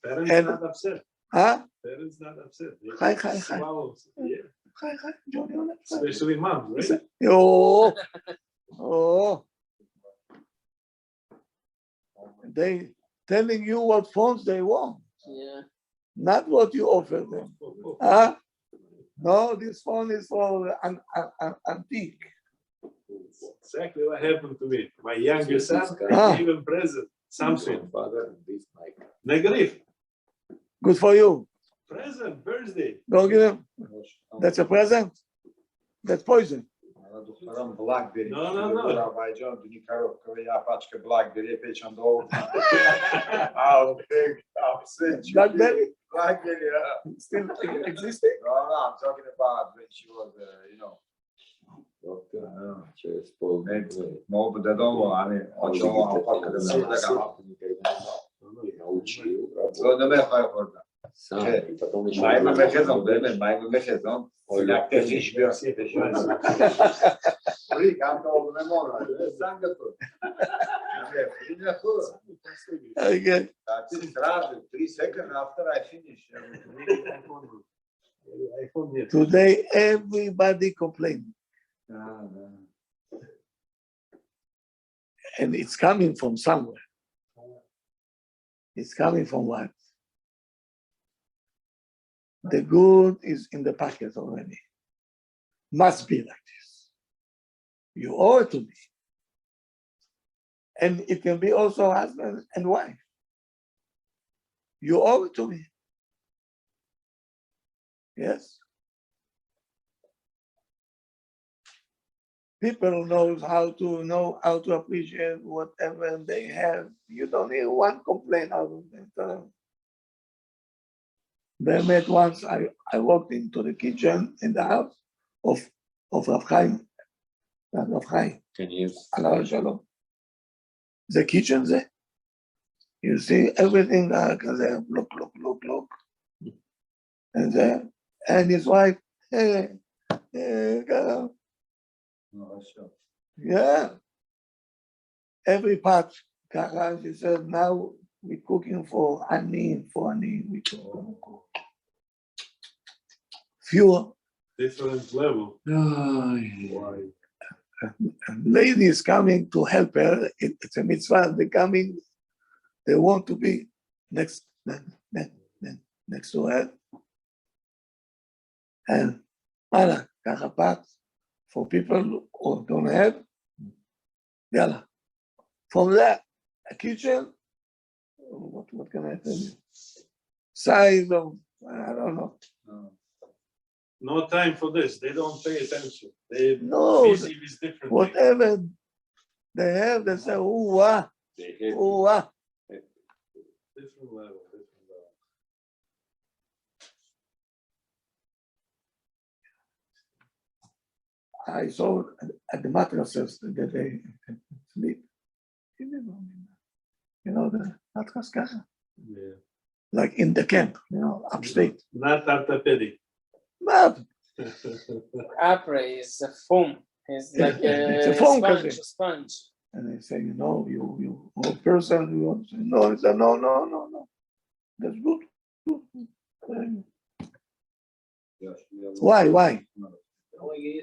Parents And- not upset. Huh? Parents not upset. They Hi. swallow. Yeah. Hi, Johnny. Especially mom, right? Oh. They telling you what phones they want, Yeah. not what you offer them. Huh? No, this phone is for an antique. Exactly what happened to me. My younger son, Ah. I gave him present, Samsung. Father, this mic. Negative. Good for you. Present, birthday. Don't give him. That's a present. That's poison. Doktoram Blackberry. No. Azerbaycan dünü karokkava ya paçka Blackberry peçan doğru. I'll take upset. Blackberry Blackberry, yeah. still existing? No, I'm talking about when she was, Doctor, через полгода. Mogu da dovo, ali hoće ovo opaka da se gleda. Научил. To ne me koja forda. Сам. И потом еще. Majme mehezon, bebe, majme mehezon. Sinak te hiç bir Frik, I'm told me more. Singapore. Okay. That's it, 3 seconds after I finish. iPhone нет. Today, everybody complaining. And it's coming from somewhere. It's coming from what? The good is in the packet already. Must be like this. You owe it to me. And it can be also husband and wife. You owe it to me. Yes? People knows how to appreciate whatever they have. You don't hear one complaint out of them. They met once. I walked into the kitchen in the house of Rav Chaim. Rav Chaim. Alav Shalom. The kitchen there. You see everything look. And his wife, hey, go. Yeah. Every pot, she said, now we're cooking for Ani. We cook. Fewer. Different level. Why? Ladies coming to help her. It's a mitzvah. They're coming. They want to be next to her. And kaka pot for people who don't have. Yalla. From that, a kitchen. What can I tell you? Size of, I don't know. No time for this. They don't pay attention. They No, busy with different things. whatever they have, they say, ooh, ah, ooh, ah. Different level. I saw at the mattresses that they sleep. You know, the mattress kaka, Yeah. like in the camp, upstate. Not orthopedic. But Apre is a foam. It's like It's a a foam, sponge. Kazi. A sponge. and they say, you old person, you want to say, no, it's a no. That's good. Why?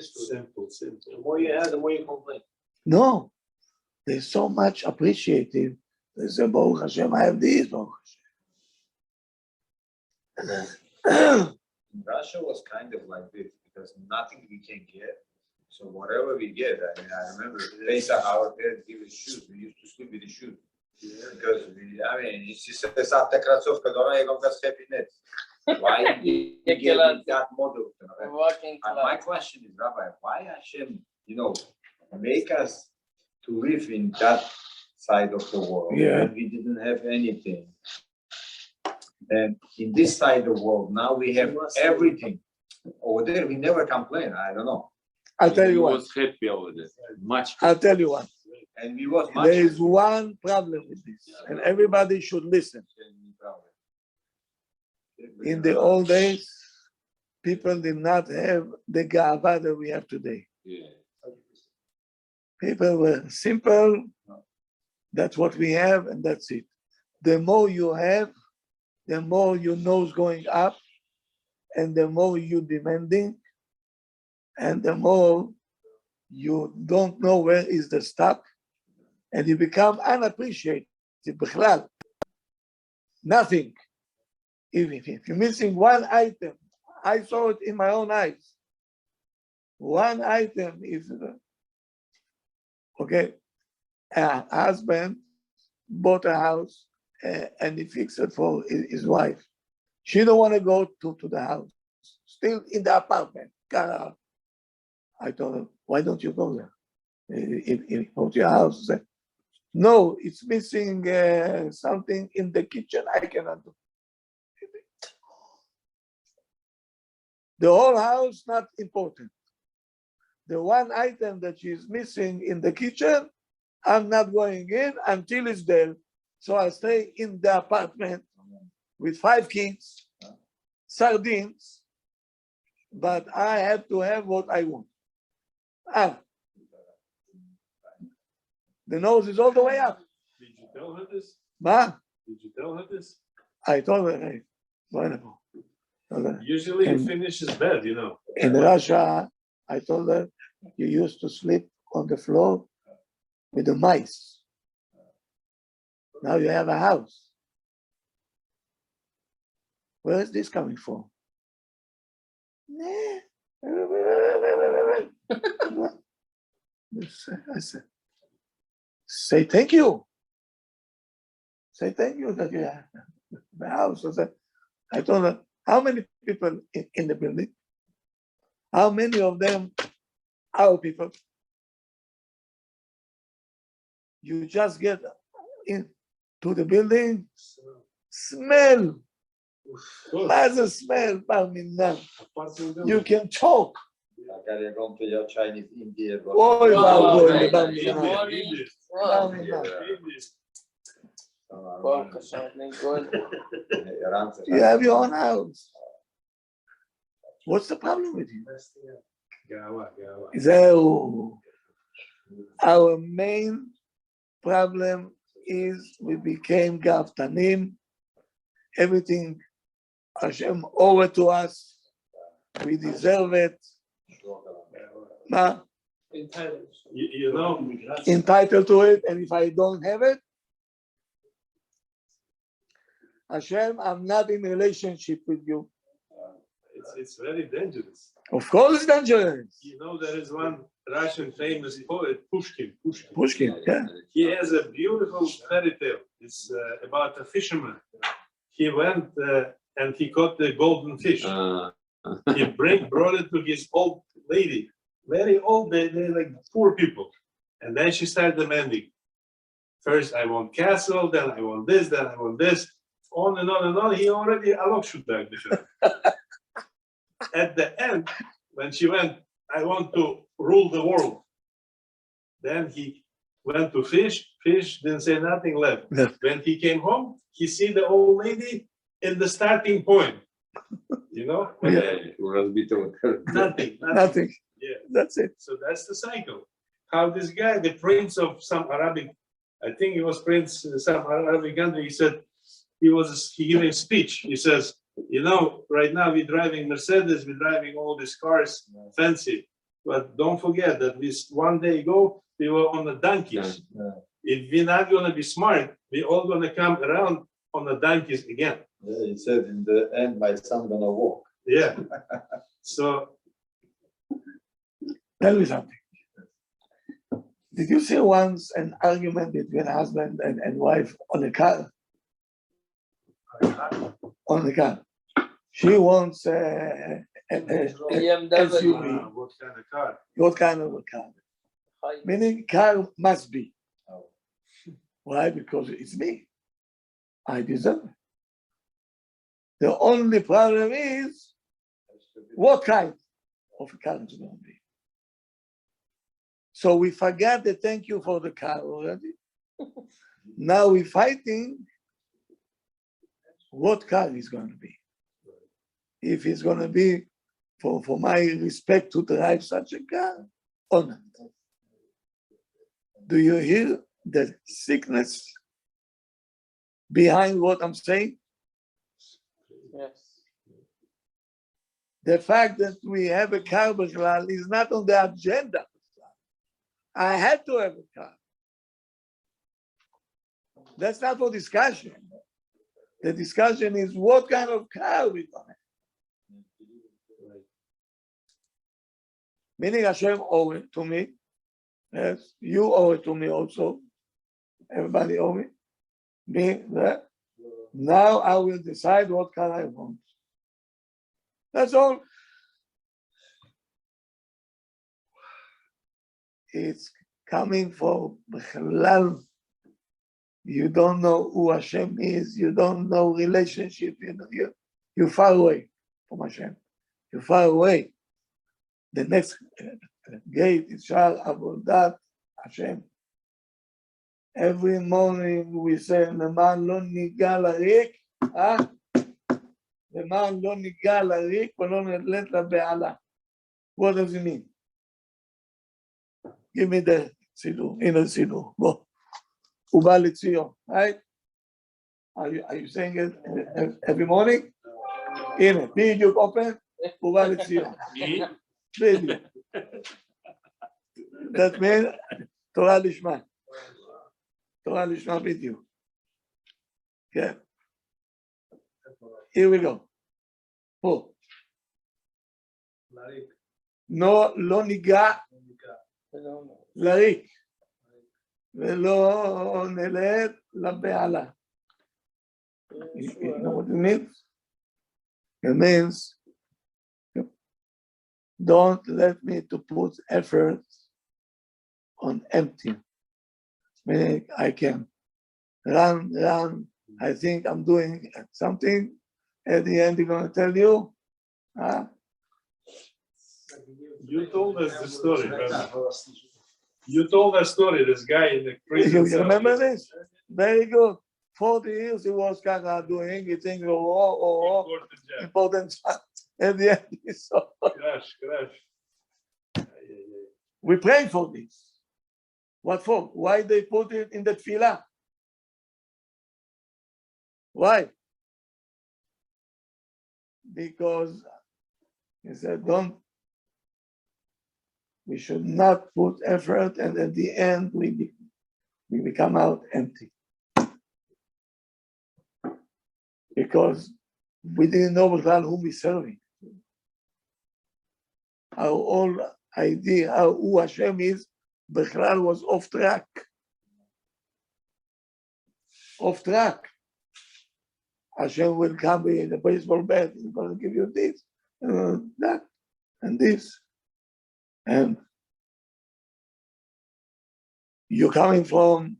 Simple. The more you have, the more you complain. No. they're so much appreciative. They say, Baruch Hashem, I have this, Baruch Hashem. Russia was kind of like this because nothing we can get. So whatever we get, I mean, I remember Pesach, our parents give us shoes. We used to sleep with the shoes. Because I mean, it's just a Santa Kratzovka, don't I go to happy net. Why you give that model? And my question is, Rabbi, why Hashem, make us to live in that side of the world when we didn't have anything? And in this side of the world, now we have everything. Over there, we never complain. I don't know. I'll tell you He what. was happy over there, much. I'll tell you what. And we was much. There is one problem with this, and everybody should listen. In the old days, people did not have the gava that we have today. Yeah. People were simple. That's what we have, and that's it. The more you have, the more your nose going up, and the more you demanding, and the more you don't know where is the stop, and you become unappreciated. Bichlal. Nothing. If you're missing one item, I saw it in my own eyes. One item is okay. A husband bought a house and he fixed it for his wife. She don't want to go to the house. Still in the apartment. I told her, why don't you go there? If go to your house. Said, no, it's missing something in the kitchen. I cannot do. The whole house not important. The one item that she's missing in the kitchen, I'm not going in until it's there. So I stay in the apartment with 5 kids, sardines, but I have to have what I want. The nose is all the way up. Did you tell her this? Ma? Did you tell her this? I told her, hey, wonderful. Usually he finishes bed, In Russia, I told her, you used to sleep on the floor with the mice. Now you have a house. Where is this coming from? I said, say thank you. Say thank you that you have the house. I told her, how many people in the building? How many of them our people? You just get into the building, smell. There's a smell, you can choke. Care gone to your Chinese India. Oy, you have your own house. What's the problem with you? Our main problem is we became Gavtanim. Everything Hashem over to us. We deserve it. Entitled to it, and if I don't have it, Hashem, I'm not in relationship with you. It's very dangerous. Of course it's dangerous. There is one Russian famous poet, Pushkin. Pushkin, yeah. He has a beautiful fairy tale. It's about a fisherman. He went and he caught the golden fish. He brought it to his old lady, very old, they're like poor people. And then she started demanding. First, I want castle, then I want this, then I want this. On and on and on. He already back. At the end, when she went, I want to rule the world. Then he went to fish. Fish didn't say nothing left. When he came home, he see the old lady in the starting point. Nothing. Yeah, that's it. So that's the cycle. How this guy, the prince of some Arabic, I think he was prince in some Arabic country. He said he gave a speech. He says, right now we're driving Mercedes, we're driving all these cars, fancy, but don't forget that this one day ago we were on the donkeys. If we're not gonna be smart, we're all gonna come around on the donkeys again. Yeah, he said in the end, my son gonna walk. Yeah. So, Tell me something. Did you see once an argument between husband and wife on a car? On the car. She wants a SUV. what kind of car? What kind of a car? Meaning car must be. Why? Because it's me. I deserve it. The only problem is what kind of a car it's going to be. So we forgot the thank you for the car already. Now we're fighting what car is going to be. If it's going to be for my respect to drive such a car or not. Do you hear the sickness behind what I'm saying? Yes. The fact that we have a car בכלל is not on the agenda. I had to have a car. That's not for discussion. The discussion is what kind of car we gonna have. Meaning Hashem owe it to me. Yes, you owe it to me also. Everybody owe me. Me, that. Now I will decide what car I want. That's all. It's coming from Bechlal. You don't know who Hashem is. You don't know relationship. You're far away from Hashem. You're far away. The next gate is Shar Avodat Hashem. Every morning we say, "Leman lo niga larik," "Leman lo niga larik, v'lo nedlet labe'ala." What does it mean? Give me the sidur, in the sidur. Go. Uba L'Tzion, right? Are you saying it every morning? In it. Biduk open. Uba L'Tzion. Biduk. That means Torah Lishma. Torah Lishma Biduk. Okay. Here we go. Who? No, lo niga. לריק, ולא נלד לבעלה. You know what it means? It means don't let me to put effort on empty. Meaning I can run, I think I'm doing something, at the end they're going to tell you, you told us the story, brother. You told us story, this guy in the prison. You remember this? Very good. 40 years he was kind of doing, he thinks, important stuff. At the end, he saw. Crash. We pray for this. What for? Why they put it in the tefillah? Why? Because he said, we should not put effort, and at the end we become out empty. Because we didn't know whom we're serving. Our whole idea, who Hashem is, Bechlal was off track. Off track. Hashem will come in a baseball bat, he's going to give you this, that, and this. And you're coming from,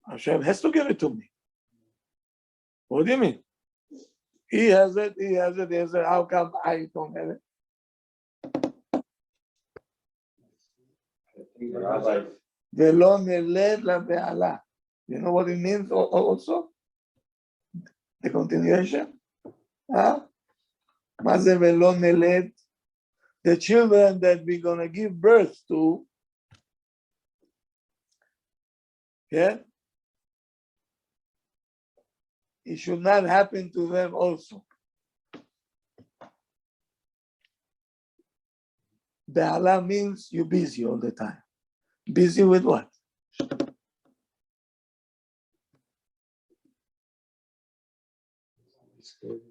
Hashem has to give it to me. What do you mean? He has it, how come I don't have it? ולא נלד לבעלה. You know what it means also? The continuation? מה זה ולא נלד? The children that we're going to give birth to, yeah, it should not happen to them also. Be'ala means you're busy all the time. Busy with what?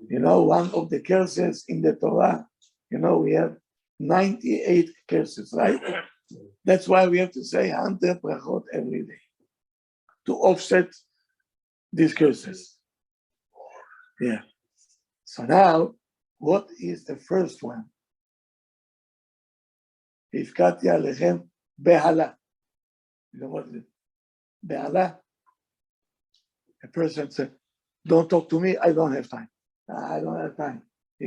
You know, one of the curses in the Torah, you know, we have 98 curses, right? That's why we have to say 100 brachot every day to offset these curses. Yeah. So now, what is the first one? Hifkati alechem behala. You know what is it? Behala. A person said, don't talk to me, I don't have time. I don't have time.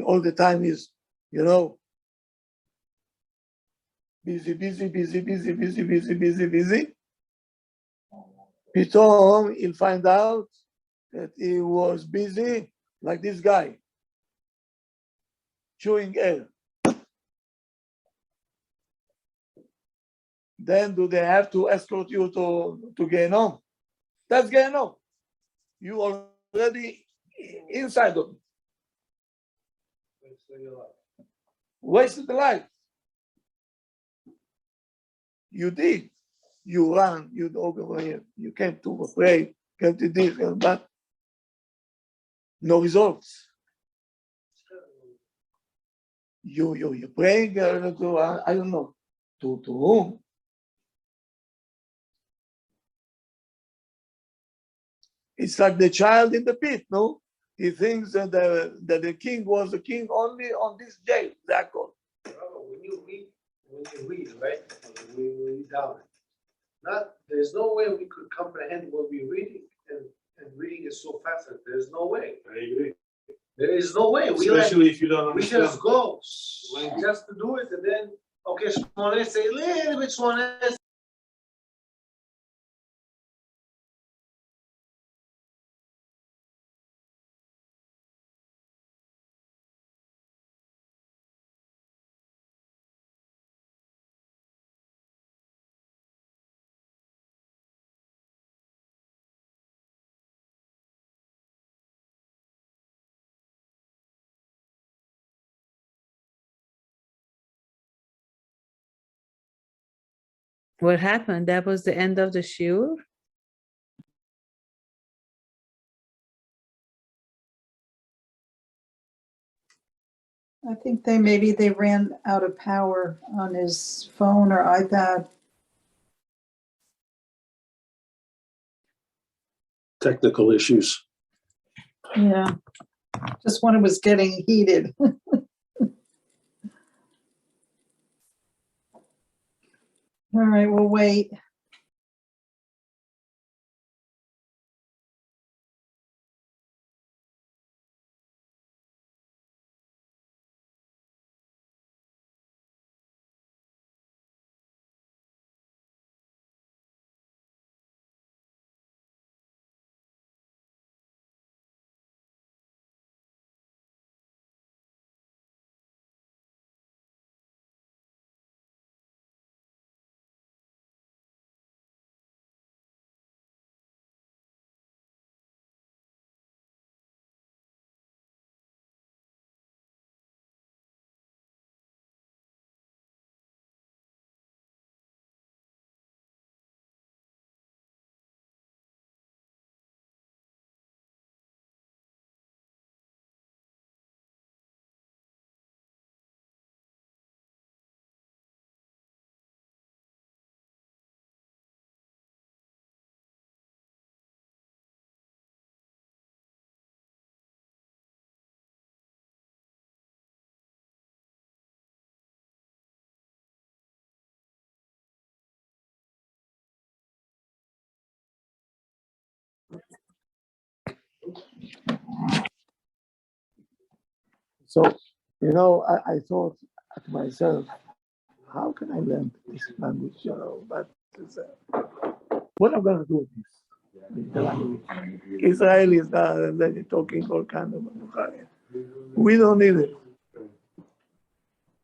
All the time is, you know, busy. Pithom, he'll find out that he was busy like this guy, chewing air. Then do they have to escort you to Gehenom? That's Gehenom. You already inside of it. Wasted the life. You did. You ran, you dog away, you came to pray, came to this and that. No results. You're praying to, I don't know, to whom? It's like the child in the pit, no? He thinks that the king was the king only on this jail, that's all. When you read, right? We read down. There's no way we could comprehend what we're reading, and reading is so fast. There's no way. I agree. There is no way. Especially if you don't We understand. just go just to do it, and then okay, Shmoneh, say a little bit Shmoneh. What happened? That was the end of the shiur? I think maybe they ran out of power on his phone or iPad. Technical issues. Yeah. Just when it was getting heated. All right, we'll wait. So, you know, I thought to myself, how can I learn this language, you know, but what am I going to do with this? The language. Israelis are they're talking all kind of, we don't need it.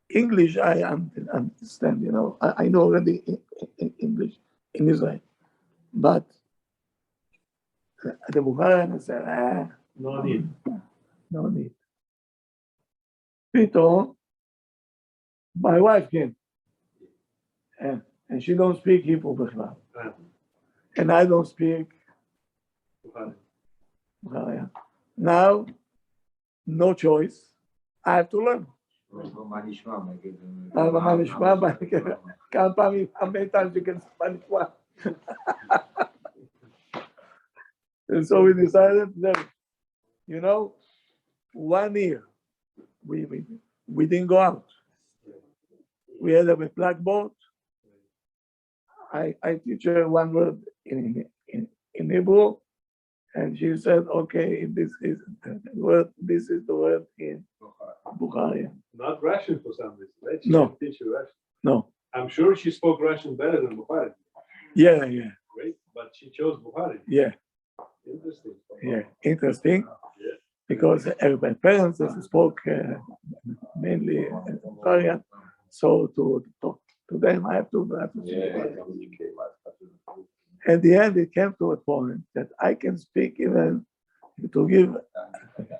English, I understand, you know, I know already English in Israel, but the Bulgarian I said, No need. no need. Pito, my wife came. and she don't speak Hebrew בכלל. Ah. And I don't speak Bukhari. Bulgarian. Now, no choice, I have to learn. מה נשמע? נגיד, מה נשמע? כמה פעמים, הרבה times you can מה נשמע. And so we decided that, you know, 1 year, we didn't go out. We had a blackboard. I teach her one word in Hebrew, and she said, okay, this is the word in Bukhari. Not Russian for some reason, right? She No. didn't teach you Russian. No, I'm sure she spoke Russian better than Bukhari, yeah, right? But she chose Bukhari. yeah, interesting, Yeah. because my parents spoke mainly Bulgarian, so to them I have to speak. At the end, it came to a point that I can speak even to give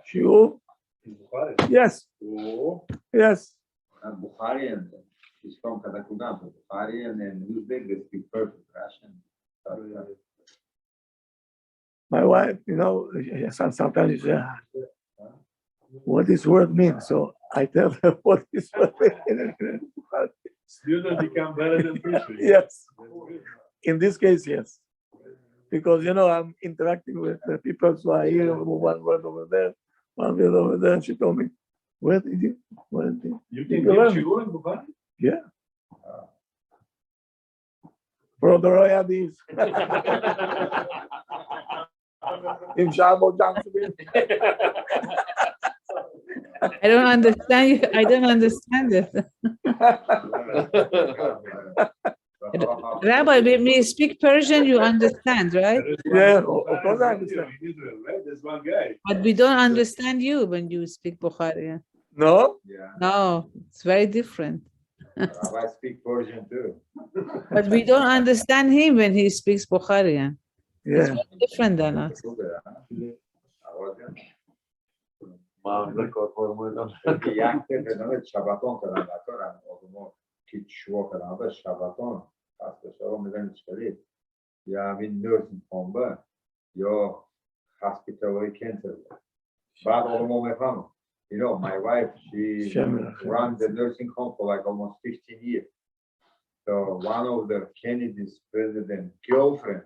shiur. In Bukhari. Yes, Oh, yes, Bukharian, she's from Kazakh, Bukharian and Uzbek, they speak perfect Russian. my wife, you know, sometimes she says, what this word means? So I tell her what this word means. students become better than teachers. Yes, That's good. in this case, yes. Because, you know, I'm interacting with the people, so I hear one word over there, one word over there, and she told me, where did you You can you give learn? shiur in Bukhari? Yeah. Brother Oyadis. In Shabo Johnson. I don't understand you. I don't understand it. Rabbi, when we speak Persian, you understand, right? There is Yeah, one of course I in understand. Israel, right? There's one guy. But we don't understand you when you speak Bukharian. No? Yeah, No, it's very different. Rabbi speak Persian too. But we don't understand him when he speaks Bukharian. It's Yeah. very different than us. Perché anche per noi il Shabbaton che l'hanno dato, che ciò che l'hanno dato, Shabbaton, hasta shalom eden çıkarıyor. Ya bir nursing home'da, yo hospital cancer. Bad oğlum efendim. You know, my wife, she ran the nursing home for like almost 15 years. So one of the Kennedy's president girlfriend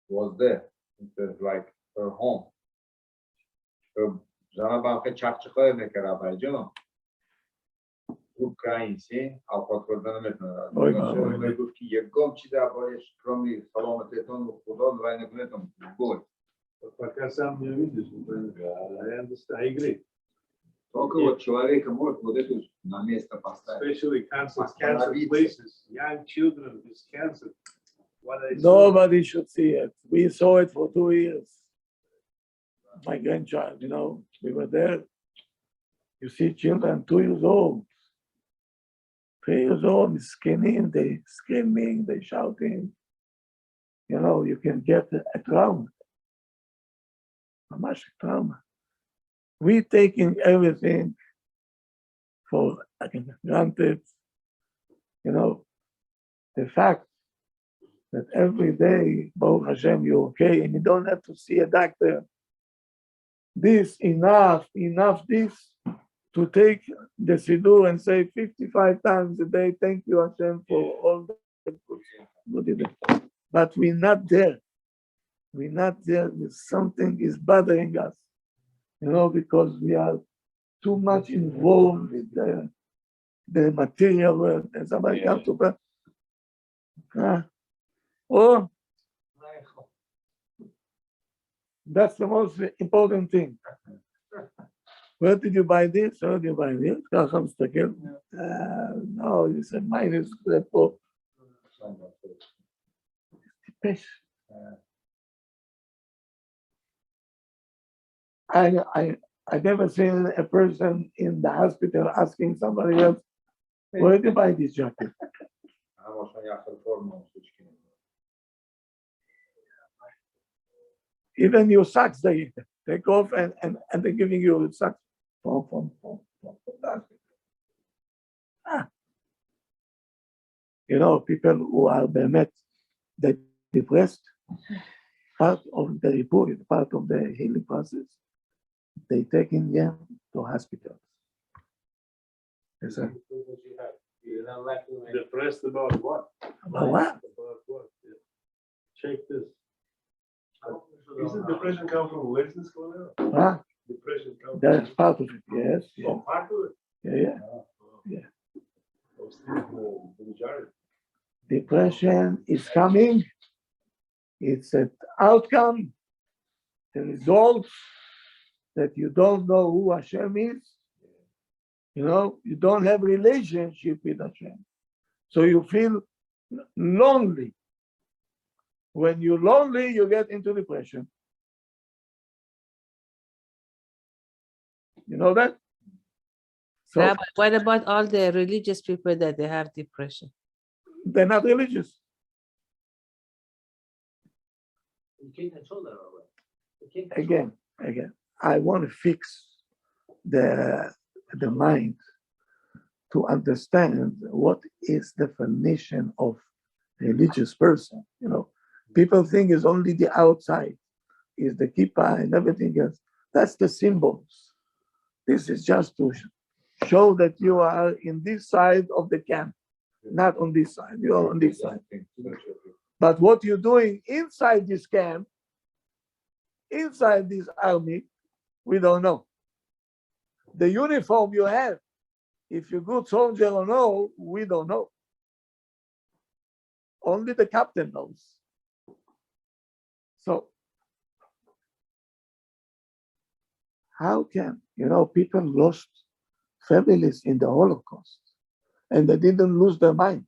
was there. It was like her home. So Zanabak'a çarçıklar ne kadar canım. Украинцы, а подхода на Ой, мама. Медовки егомчи да боишь, кроме салона тетон, худон, войны гнетом, бой. Пока сам не видишь, I understand, I agree. Только вот человека может вот эту на место поставить. Especially cancer places, young children with cancer. What I saw, Nobody should see it. We saw it for 2 years. My grandchild, you know, we were there. You see children 2 years old, 3 years old, screaming, they shouting. You know, you can get a trauma. How much trauma? We taking everything for granted. You know, the fact that every day, Baruch Hashem, you're okay, and you don't have to see a doctor. This enough this to take the Siddur and say 55 times a day, thank you Hashem for all the good you did. But we're not there. We're not there. Something is bothering us, you know, because we are too much involved with the material world. And somebody comes to oh, that's the most important thing. Where did you buy this? Where did you buy this? No, you said mine is for I never seen a person in the hospital asking somebody else, where did you buy this jacket? Even your socks, they take off and they're giving you socks from the hospital. You know, people who are behemet, they depressed, part of the report, part of the healing process, they taking them to hospitals. Yes, sir. Depressed about what? About what? About what? Yeah. Check this. Isn't depression come from lessons, Colonel? Huh? Depression come That's from. part of it, yes. Yeah, Oh, part of it. yeah. Yeah. The majority. Depression is coming. It's an outcome, the result that you don't know who Hashem is. You know, you don't have relationship with Hashem. So you feel lonely. When you're lonely, you get into depression. You know that? So Rabbi, what about all the religious people that they have depression? they're not religious. You can't control that, Rabbi. You can't control Again, I want to fix the mind to understand what is definition of religious person. You know, people think it's only the outside, is the kippah and everything else. That's the symbols. This is just to show that you are in this side of the camp, not on this side. You are on this side. But what you're doing inside this camp, inside this army, we don't know. The uniform you have, if you're a good soldier or no, we don't know. Only the captain knows. So, how can, people lost families in the Holocaust and they didn't lose their mind.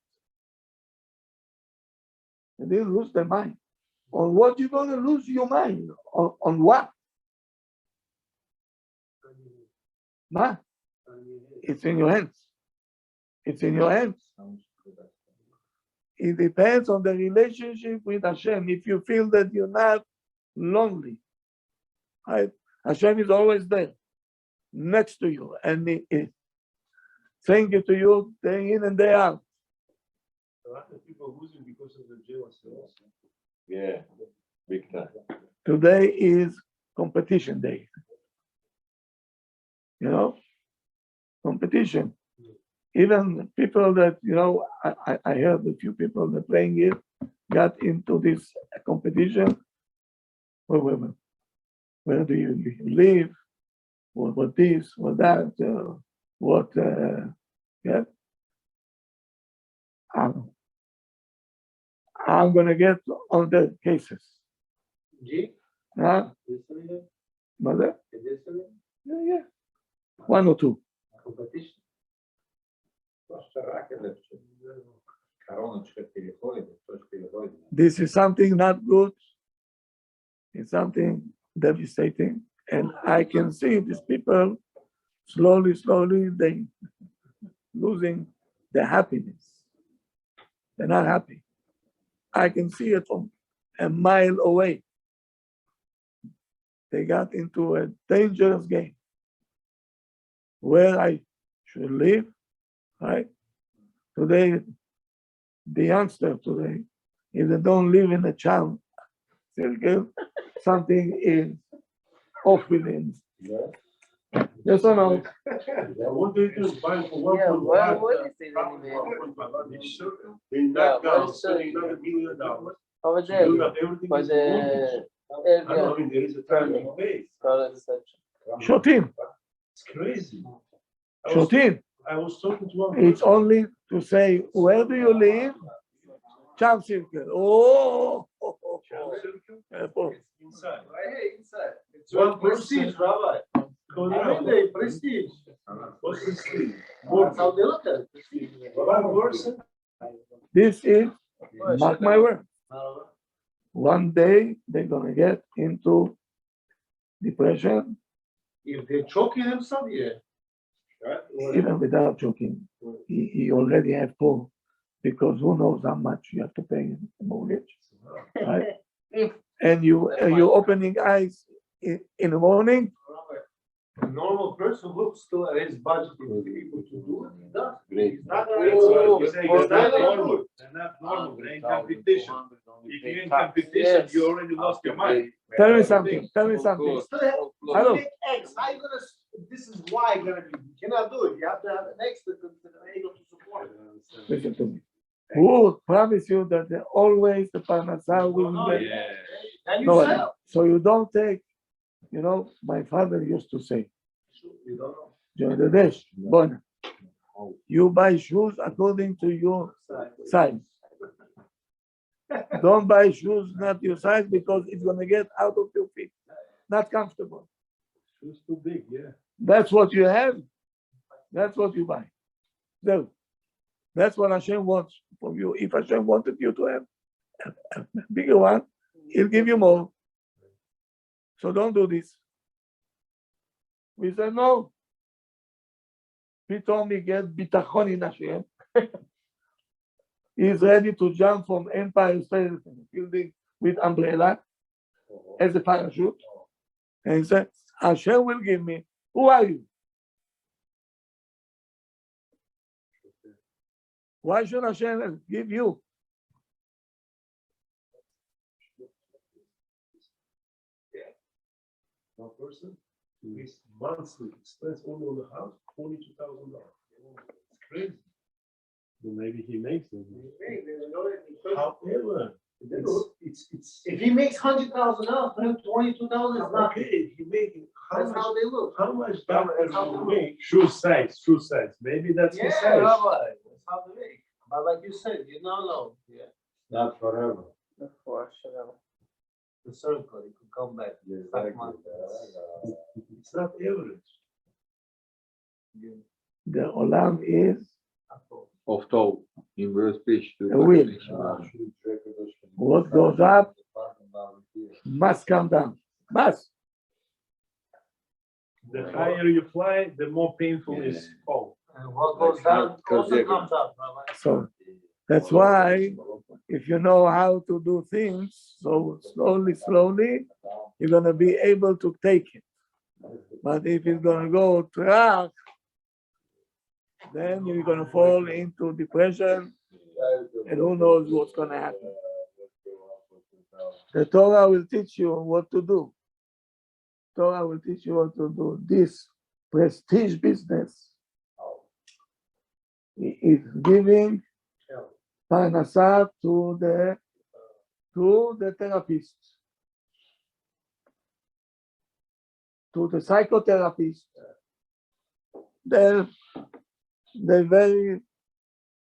They didn't lose their mind. On what you're going to lose your mind? On what? Ma? It's in your hands. It's in your hands. It depends on the relationship with Hashem. If you feel that you're not lonely, right? Hashem is always there, next to you, and saying it to you day in and day out. A lot of people losing because of the jealous. Yeah, big time. Today is competition day. Competition. Even people that, I heard a few people that playing here got into this competition. Where do you live? What this, what that, yeah. I'm gonna get on the cases. G? Huh? Mother? Yeah. One or two. Competition. This is something not good. It's something devastating. And I can see these people slowly, they losing their happiness. They're not happy. I can see it from a mile away. They got into a dangerous game where I should live, right? Today, the youngster today, if they don't live in a child circle, something is off with him. Yes or no? What they do is buy for Yeah, $1.5 what is it anyway? They knock Yeah, down, what is spending it? another $1 million. Over To there, build up everything for is mortgage. the I know, there is a time to pay. scholar section. Shotim, It's crazy. Shotim. I was talking to one. It's only to say, where do you live? Child circle. Oh. Inside. Right here, inside. It's One prestige, person. Rabbi. Everyday prestige. What's this thing? That's how they look at it. Prestige. One person. This is, mark my word, one day they're gonna get into depression, If they're choking themselves, yeah. even without joking. He already have full, because who knows how much you have to pay in the mortgage, right? And you're opening eyes in the morning. A normal person looks still at his budget to be able to do it. He does. Great. Not That's gonna what you say, Oh, they're not oh, normal. They're not normal, they're in competition. If you're in competition, you already lost your mind. Tell me something, tell me something. You still have- Hello. You make X, how you gonna, this is Y gonna be, you cannot do it, you have to have an X to be able to support it. Listen to me. Who promise you that they always the parnasah will get? Yeah. And you No, sell. so you don't take, you know, my father used to say, You don't know. during the days, Bona, you buy shoes according to your size. Don't buy shoes not your size because it's gonna get out of your feet, not comfortable. Shoes too big, yeah. That's what you have. That's what you buy. So that's what Hashem wants from you. If Hashem wanted you to have a bigger one, He'll give you more. So don't do this. We said no. He told me get bitachon in Hashem. He's ready to jump from Empire State Building with umbrella as a parachute. And he said, Hashem will give me. Who are you? Why should Hashem give you? One person, his monthly expense only on the house, $22,000. It's crazy. Well, maybe he makes them. However, it's. If he makes $100,000, for him $22 is not, Okay, he making, that's how they look. how much dollars you make? Shoe size, shoe size. Maybe that's Yeah, his size. Rabbi, that's how they make. But like you said, you don't know. Yeah. Not forever. The circle, you could come back. It's not average. The Olam is Of Tov, in verse page two. A will. What goes up must come down. Must. The higher you fly, the more painful is fall. And what goes down also Because comes up, Rabbi. So that's why if you know how to do things, so slowly, you're gonna be able to take it. But if it's gonna go track, then you're gonna fall into depression, and who knows what's gonna happen. The Torah will teach you what to do. Torah will teach you what to do. This prestige business is giving parnasah to the therapist, to the psychotherapist. They're very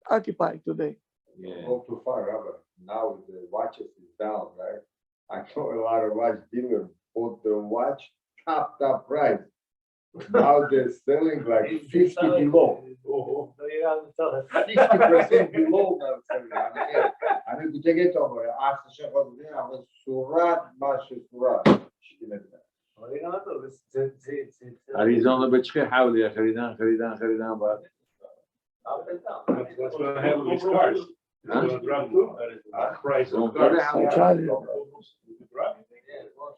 occupied today. Yeah. Go too far, Robert. Now the watches is down, right? I know a lot of watch dealers put the watch top price. Now they're selling like 50 below. So you have to tell him. 50% below now. אני תגיד טוב, אח שחוזר, אבל סורת מה שסורת. What are you gonna do? This- Arizona بتشكي حاول خريدان بعد. Up and down. That's what I have with these cars. It's gonna drop too. Price of cars. Charlie,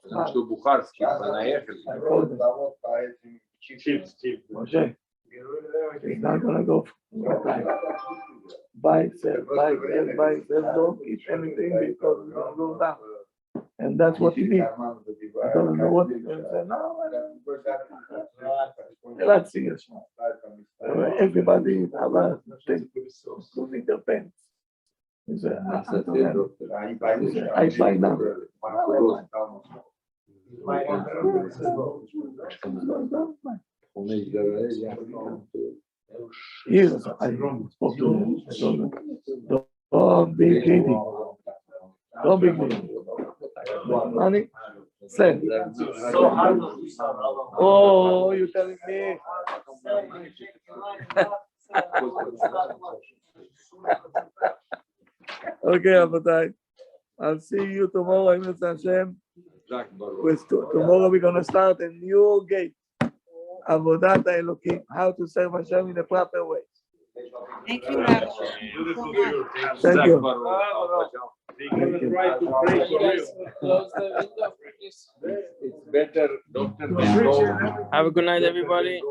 Потому что бухарский понаехали. Cheap. Moshe, it's not gonna go buy, sell, don't eat anything because it's gonna go down. And that's what he did. I don't know what he's gonna say. No, let's see. Everybody losing their pants. He said, I buy now. Yes, I spoke to him. Don't be greedy. Don't be greedy. Money, send. So hard to do something. Oh, you're telling me. Okay, Abatai. I'll see you tomorrow, Mr. Hashem. Tomorrow we're gonna start a new gate. Avodat Elokim, how to serve Hashem in a proper way. Thank you, Rabbi. Beautiful So much. view. Thank you. We're gonna try to pray for you. Close the window, please. It's better, doctor, than go. Have a good night, everybody.